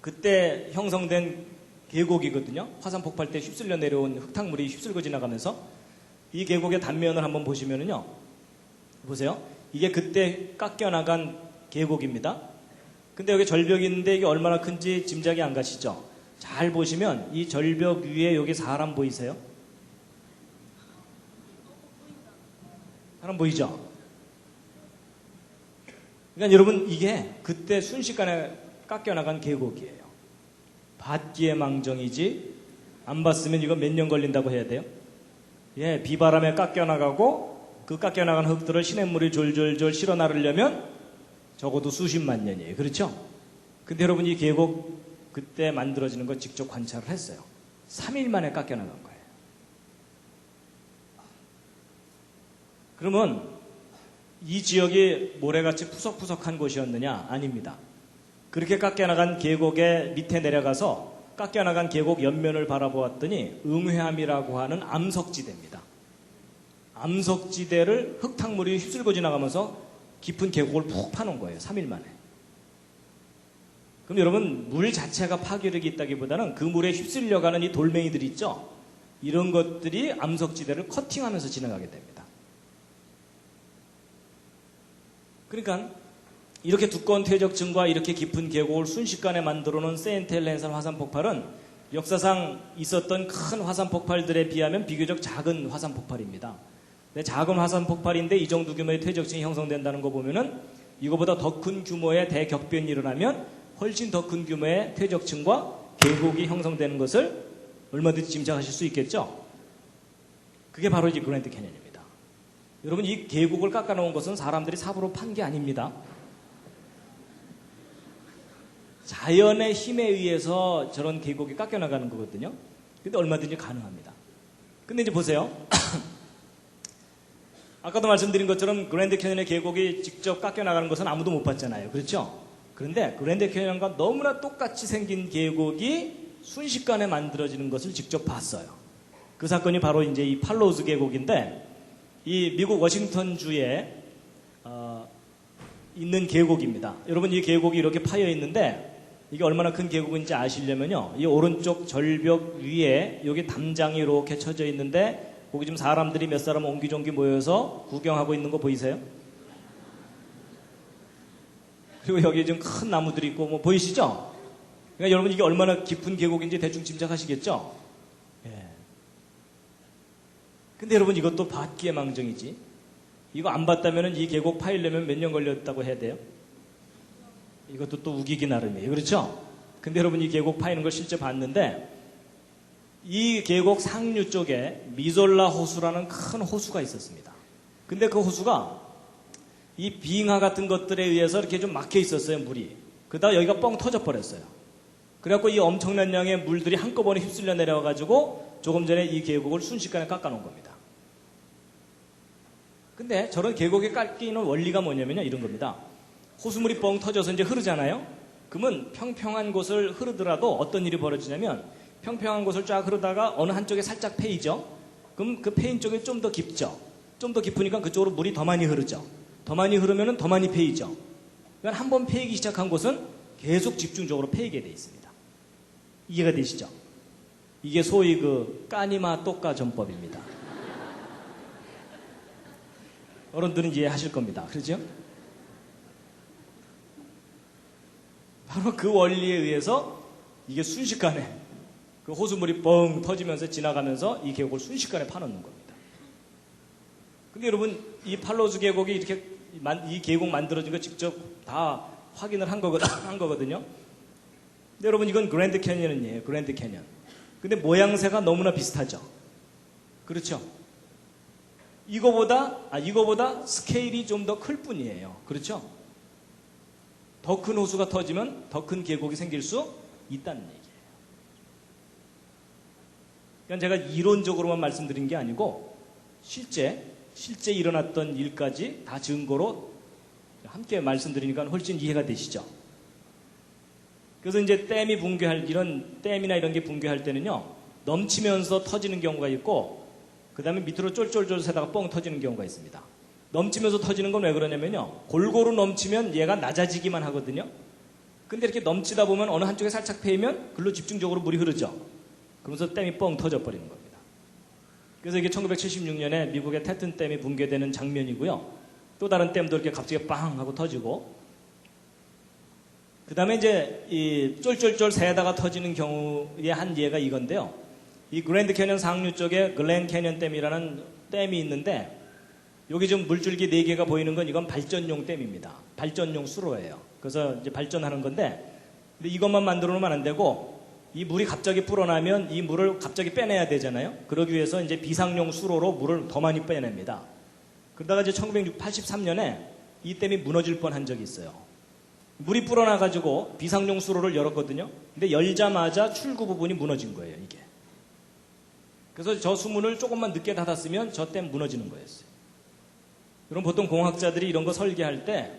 그때 형성된 계곡이거든요. 화산 폭발 때 휩쓸려 내려온 흙탕물이 휩쓸고 지나가면서 이 계곡의 단면을 한번 보시면은요. 보세요. 이게 그때 깎여나간 계곡입니다. 근데 여기 절벽이 있는데 이게 얼마나 큰지 짐작이 안 가시죠? 잘 보시면 이 절벽 위에 여기 사람 보이세요? 사람 보이죠? 그러니까 여러분 이게 그때 순식간에 깎여나간 계곡이에요. 받기에 망정이지 안 봤으면 이거 몇 년 걸린다고 해야 돼요? 예, 비바람에 깎여나가고 그 깎여나간 흙들을 시냇물이 졸졸졸 실어 나르려면 적어도 수십만 년이에요. 그렇죠? 근데 여러분 이 계곡 그때 만들어지는 거 직접 관찰을 했어요. 3일 만에 깎여나간 거예요. 그러면 이 지역이 모래같이 푸석푸석한 곳이었느냐? 아닙니다. 그렇게 깎여나간 계곡의 밑에 내려가서 깎여나간 계곡 옆면을 바라보았더니 응회암이라고 하는 암석지대입니다. 암석지대를 흙탕물이 휩쓸고 지나가면서 깊은 계곡을 푹 파놓은 거예요. 3일 만에. 그럼 여러분 물 자체가 파괴력이 있다기보다는 그 물에 휩쓸려가는 이 돌멩이들이 있죠. 이런 것들이 암석지대를 커팅하면서 지나가게 됩니다. 그러니까 이렇게 두꺼운 퇴적층과 이렇게 깊은 계곡을 순식간에 만들어 놓은 세인트헬렌산 화산 폭발은 역사상 있었던 큰 화산 폭발들에 비하면 비교적 작은 화산 폭발입니다. 작은 화산 폭발인데 이 정도 규모의 퇴적층이 형성된다는 거 보면은 이거보다 더 큰 규모의 대격변이 일어나면 훨씬 더 큰 규모의 퇴적층과 계곡이 형성되는 것을 얼마든지 짐작하실 수 있겠죠? 그게 바로 이제 그랜드 캐년입니다. 여러분 이 계곡을 깎아놓은 것은 사람들이 삽으로 판 게 아닙니다. 자연의 힘에 의해서 저런 계곡이 깎여나가는 거거든요. 근데 얼마든지 가능합니다. 근데 이제 보세요. 아까도 말씀드린 것처럼 그랜드 캐년의 계곡이 직접 깎여나가는 것은 아무도 못 봤잖아요. 그렇죠? 그런데 그랜드 캐년과 너무나 똑같이 생긴 계곡이 순식간에 만들어지는 것을 직접 봤어요. 그 사건이 바로 이제 이 팔로우즈 계곡인데 이 미국 워싱턴주에 있는 계곡입니다. 여러분 이 계곡이 이렇게 파여 있는데 이게 얼마나 큰 계곡인지 아시려면요. 이 오른쪽 절벽 위에 여기 담장이 이렇게 쳐져 있는데 거기 지금 사람들이 몇 사람 옹기종기 모여서 구경하고 있는 거 보이세요? 그리고 여기 좀 큰 나무들이 있고 뭐 보이시죠? 그러니까 여러분 이게 얼마나 깊은 계곡인지 대충 짐작하시겠죠? 예. 근데 여러분 이것도 받기에 망정이지. 이거 안 봤다면 이 계곡 파이려면 몇 년 걸렸다고 해야 돼요? 이것도 또 우기기 나름이에요. 그렇죠? 근데 여러분 이 계곡 파이는 걸 실제 봤는데 이 계곡 상류 쪽에 미졸라 호수라는 큰 호수가 있었습니다. 근데 그 호수가 이 빙하 같은 것들에 의해서 이렇게 좀 막혀 있었어요, 물이. 그러다가 여기가 뻥 터져버렸어요. 그래갖고 이 엄청난 양의 물들이 한꺼번에 휩쓸려 내려와가지고 조금 전에 이 계곡을 순식간에 깎아놓은 겁니다. 근데 저런 계곡에 깎이는 원리가 뭐냐면요, 이런 겁니다. 호수물이 뻥 터져서 이제 흐르잖아요? 그러면 평평한 곳을 흐르더라도 어떤 일이 벌어지냐면 평평한 곳을 쫙 흐르다가 어느 한쪽에 살짝 패이죠? 그럼 그 패인 쪽이 좀 더 깊죠? 좀 더 깊으니까 그쪽으로 물이 더 많이 흐르죠? 더 많이 흐르면 더 많이 패이죠? 그러니까 한번 패이기 시작한 곳은 계속 집중적으로 패이게 돼 있습니다. 이해가 되시죠? 이게 소위 그 까니마 똑까 전법입니다. 어른들은 이해하실 겁니다. 그렇죠? 바로 그 원리에 의해서 이게 순식간에 그 호수물이 뻥 터지면서 지나가면서 이 계곡을 순식간에 파놓는 겁니다. 근데 여러분 이 팔로우즈 계곡이 이렇게 이 계곡 만들어진 거 직접 다 확인을 한 거거든요. 근데 여러분 이건 그랜드 캐니언이에요. 그랜드 캐니언. 근데 모양새가 너무나 비슷하죠. 그렇죠? 이거보다 스케일이 좀 더 클 뿐이에요. 그렇죠? 더 큰 호수가 터지면 더 큰 계곡이 생길 수 있다는 얘기예요. 그러니까 제가 이론적으로만 말씀드린 게 아니고 실제 일어났던 일까지 다 증거로 함께 말씀드리니까 훨씬 이해가 되시죠? 그래서 이제 이런 댐이나 이런 게 붕괴할 때는요, 넘치면서 터지는 경우가 있고, 그 다음에 밑으로 쫄쫄쫄 새다가 뻥 터지는 경우가 있습니다. 넘치면서 터지는 건 왜 그러냐면요, 골고루 넘치면 얘가 낮아지기만 하거든요. 근데 이렇게 넘치다 보면 어느 한쪽에 살짝 패이면 글로 집중적으로 물이 흐르죠. 그러면서 댐이 뻥 터져버리는 겁니다. 그래서 이게 1976년에 미국의 태튼 댐이 붕괴되는 장면이고요. 또 다른 댐도 이렇게 갑자기 빵 하고 터지고, 그 다음에 이제 이 쫄쫄쫄 새다가 터지는 경우의 한 예가 이건데요. 이 그랜드 캐년 상류 쪽에 글렌 캐년 댐이라는 댐이 있는데, 여기 지금 물줄기 4개가 보이는 건 이건 발전용 댐입니다. 발전용 수로예요. 그래서 이제 발전하는 건데, 근데 이것만 만들어 놓으면 안 되고, 이 물이 갑자기 불어나면 이 물을 갑자기 빼내야 되잖아요. 그러기 위해서 이제 비상용 수로로 물을 더 많이 빼냅니다. 그러다가 이제 1983년에 이 댐이 무너질 뻔한 적이 있어요. 물이 불어나가지고 비상용 수로를 열었거든요. 근데 열자마자 출구 부분이 무너진 거예요, 이게. 그래서 저 수문을 조금만 늦게 닫았으면 저 댐 무너지는 거였어요. 그럼 보통 공학자들이 이런 거 설계할 때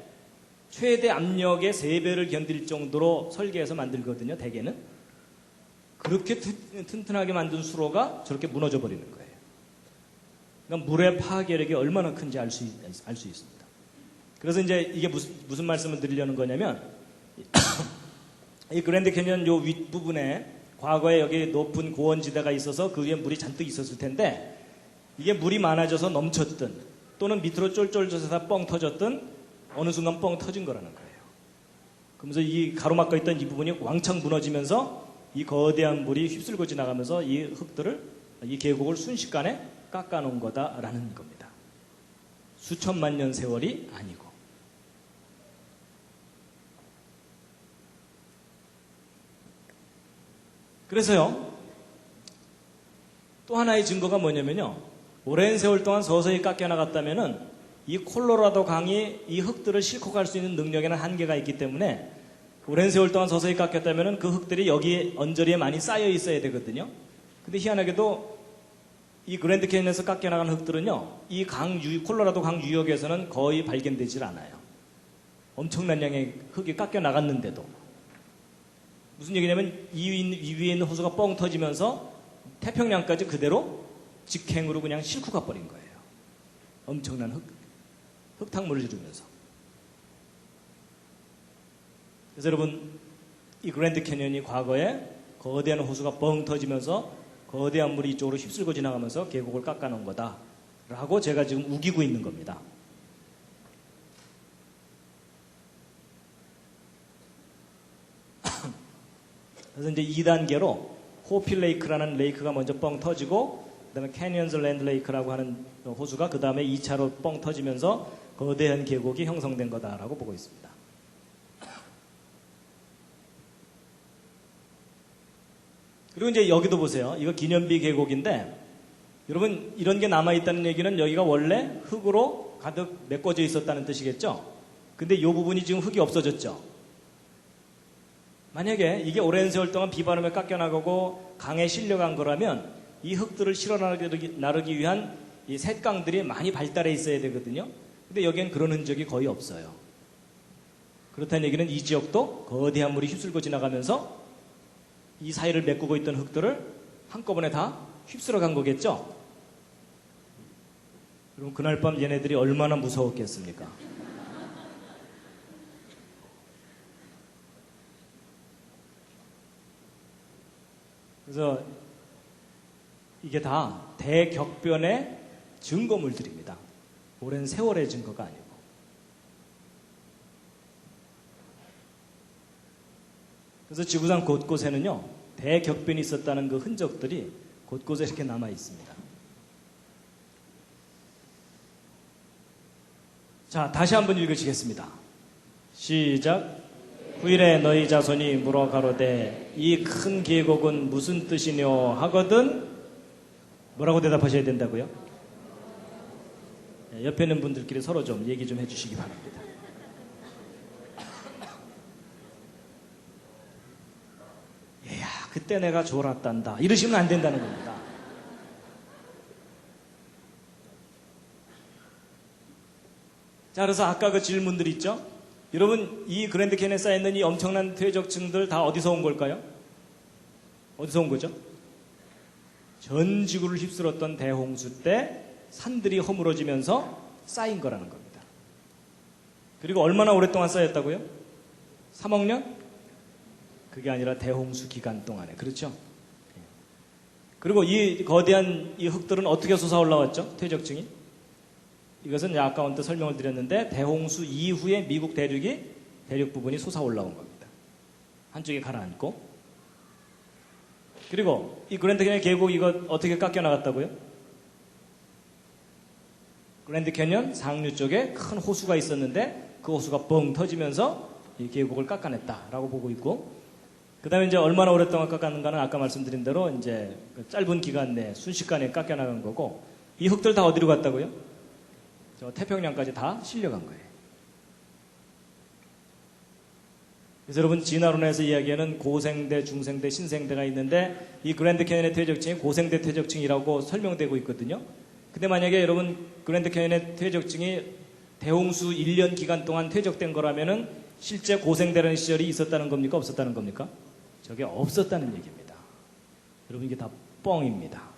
최대 압력의 3배를 견딜 정도로 설계해서 만들거든요, 대개는. 그렇게 튼튼하게 만든 수로가 저렇게 무너져 버리는 거예요. 그러니까 물의 파괴력이 얼마나 큰지 알 수 있습니다. 그래서 이제 이게 무슨 말씀을 드리려는 거냐면, 이 그랜드 캐년 요 윗부분에 과거에 여기 높은 고원지대가 있어서 그 위에 물이 잔뜩 있었을 텐데, 이게 물이 많아져서 넘쳤든 또는 밑으로 쫄쫄 젖어서 뻥 터졌든 어느 순간 뻥 터진 거라는 거예요. 그러면서 이 가로막혀 있던 이 부분이 왕창 무너지면서 이 거대한 물이 휩쓸고 지나가면서 이 흙들을, 이 계곡을 순식간에 깎아놓은 거다라는 겁니다. 수천만 년 세월이 아니고. 그래서요, 또 하나의 증거가 뭐냐면요, 오랜 세월 동안 서서히 깎여나갔다면은 이 콜로라도 강이 이 흙들을 싣고 갈 수 있는 능력에는 한계가 있기 때문에 오랜 세월 동안 서서히 깎였다면은 그 흙들이 여기 언저리에 많이 쌓여 있어야 되거든요. 근데 희한하게도 이 그랜드 캐니언에서 깎여나간 흙들은요, 이 콜로라도 강 유역에서는 거의 발견되질 않아요. 엄청난 양의 흙이 깎여나갔는데도. 무슨 얘기냐면 이 위에 있는 호수가 뻥 터지면서 태평양까지 그대로 직행으로 그냥 싣고 가버린 거예요. 엄청난 흙탕물을 지르면서. 그래서 여러분, 이 그랜드 캐니언이 과거에 거대한 호수가 뻥 터지면서 거대한 물이 이쪽으로 휩쓸고 지나가면서 계곡을 깎아놓은 거다라고 제가 지금 우기고 있는 겁니다. 그래서 이제 2단계로 호필 레이크라는 레이크가 먼저 뻥 터지고, 그 다음에 캐니언즈 랜드 레이크라고 하는 호수가 그 다음에 2차로 뻥 터지면서 거대한 계곡이 형성된 거다라고 보고 있습니다. 그리고 이제 여기도 보세요. 이거 기념비 계곡인데, 여러분 이런 게 남아있다는 얘기는 여기가 원래 흙으로 가득 메꿔져 있었다는 뜻이겠죠? 근데 이 부분이 지금 흙이 없어졌죠? 만약에 이게 오랜 세월 동안 비바람에 깎여나가고 강에 실려간 거라면 이 흙들을 실어 나르기 위한 이 쇳강들이 많이 발달해 있어야 되거든요. 근데 여기엔 그런 흔적이 거의 없어요. 그렇다는 얘기는 이 지역도 거대한 물이 휩쓸고 지나가면서 이 사이를 메꾸고 있던 흙들을 한꺼번에 다 휩쓸어 간 거겠죠? 그럼 그날 밤 얘네들이 얼마나 무서웠겠습니까? 그래서 이게 다 대격변의 증거물들입니다. 오랜 세월의 증거가 아니고. 그래서 지구상 곳곳에는요, 대격변이 있었다는 그 흔적들이 곳곳에 이렇게 남아 있습니다. 자, 다시 한번 읽으시겠습니다. 시작. 후일에 너희 자손이 물어 가로되 이 큰 계곡은 무슨 뜻이뇨 하거든 뭐라고 대답하셔야 된다고요? 옆에 있는 분들끼리 서로 좀 얘기 좀 해주시기 바랍니다. 이야, 그때 내가 졸았단다 이러시면 안 된다는 겁니다. 자, 그래서 아까 그 질문들 있죠? 여러분, 이 그랜드 캐니언에 쌓여있는 이 엄청난 퇴적층들 다 어디서 온 걸까요? 어디서 온 거죠? 전 지구를 휩쓸었던 대홍수 때 산들이 허물어지면서 쌓인 거라는 겁니다. 그리고 얼마나 오랫동안 쌓였다고요? 3억 년? 그게 아니라 대홍수 기간 동안에. 그렇죠? 그리고 이 거대한 이 흙들은 어떻게 솟아 올라왔죠? 퇴적층이. 이것은 아까 언뜻 설명을 드렸는데 대홍수 이후에 미국 대륙 부분이 솟아 올라온 겁니다. 한쪽에 가라앉고. 그리고 이 그랜드 캐년 계곡 이거 어떻게 깎여 나갔다고요? 그랜드 캐년 상류 쪽에 큰 호수가 있었는데 그 호수가 뻥 터지면서 이 계곡을 깎아냈다라고 보고 있고, 그 다음에 이제 얼마나 오랫동안 깎았는가는 아까 말씀드린 대로 이제 그 짧은 기간 내 순식간에 깎여나간 거고, 이 흙들 다 어디로 갔다고요? 저 태평양까지 다 실려간 거예요. 그래서 여러분 진화론에서 이야기하는 고생대, 중생대, 신생대가 있는데 이 그랜드 캐년의 퇴적층이 고생대 퇴적층이라고 설명되고 있거든요. 근데 만약에 여러분 그랜드 캐년의 퇴적층이 대홍수 1년 기간 동안 퇴적된 거라면은 실제 고생대라는 시절이 있었다는 겁니까? 없었다는 겁니까? 저게 없었다는 얘기입니다. 여러분 이게 다 뻥입니다.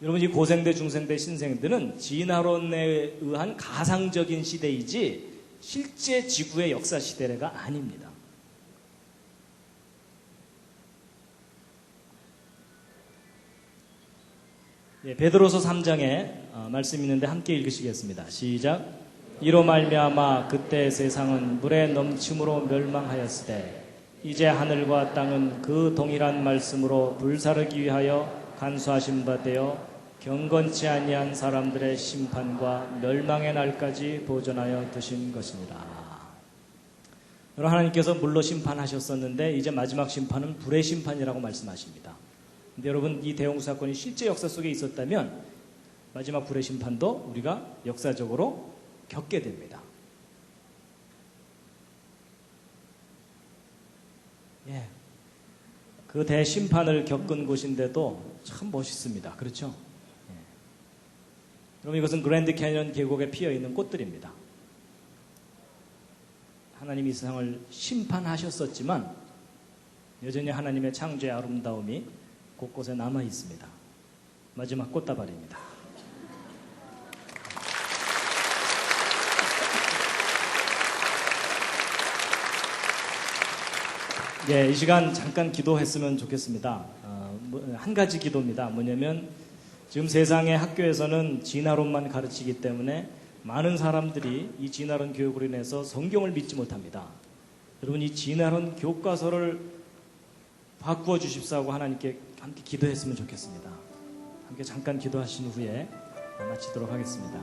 여러분 이 고생대, 중생대, 신생대는 진화론에 의한 가상적인 시대이지 실제 지구의 역사 시대가 아닙니다. 예, 베드로서 3장에 말씀이 있는데 함께 읽으시겠습니다. 시작. 이로 말미암아 그때 세상은 물의 넘침으로 멸망하였으되 이제 하늘과 땅은 그 동일한 말씀으로 불사르기 위하여 간수하신 바 되어 경건치 아니한 사람들의 심판과 멸망의 날까지 보존하여 두신 것이니라. 여러분 하나님께서 물로 심판하셨었는데 이제 마지막 심판은 불의 심판이라고 말씀하십니다. 근데 여러분 이 대홍수 사건이 실제 역사 속에 있었다면 마지막 불의 심판도 우리가 역사적으로 겪게 됩니다. 예, 그 대심판을 겪은 곳인데도 참 멋있습니다. 그렇죠? 예. 여러분 이것은 그랜드 캐년 계곡에 피어있는 꽃들입니다. 하나님이 이 세상을 심판하셨었지만 여전히 하나님의 창조의 아름다움이 곳곳에 남아 있습니다. 마지막 꽃다발입니다. 예, 이 시간 잠깐 기도했으면 좋겠습니다. 한 가지 기도입니다. 뭐냐면 지금 세상의 학교에서는 진화론만 가르치기 때문에 많은 사람들이 이 진화론 교육으로 인해서 성경을 믿지 못합니다. 여러분 이 진화론 교과서를 바꾸어 주십사고 하나님께 함께 기도했으면 좋겠습니다. 함께 잠깐 기도하신 후에 마치도록 하겠습니다.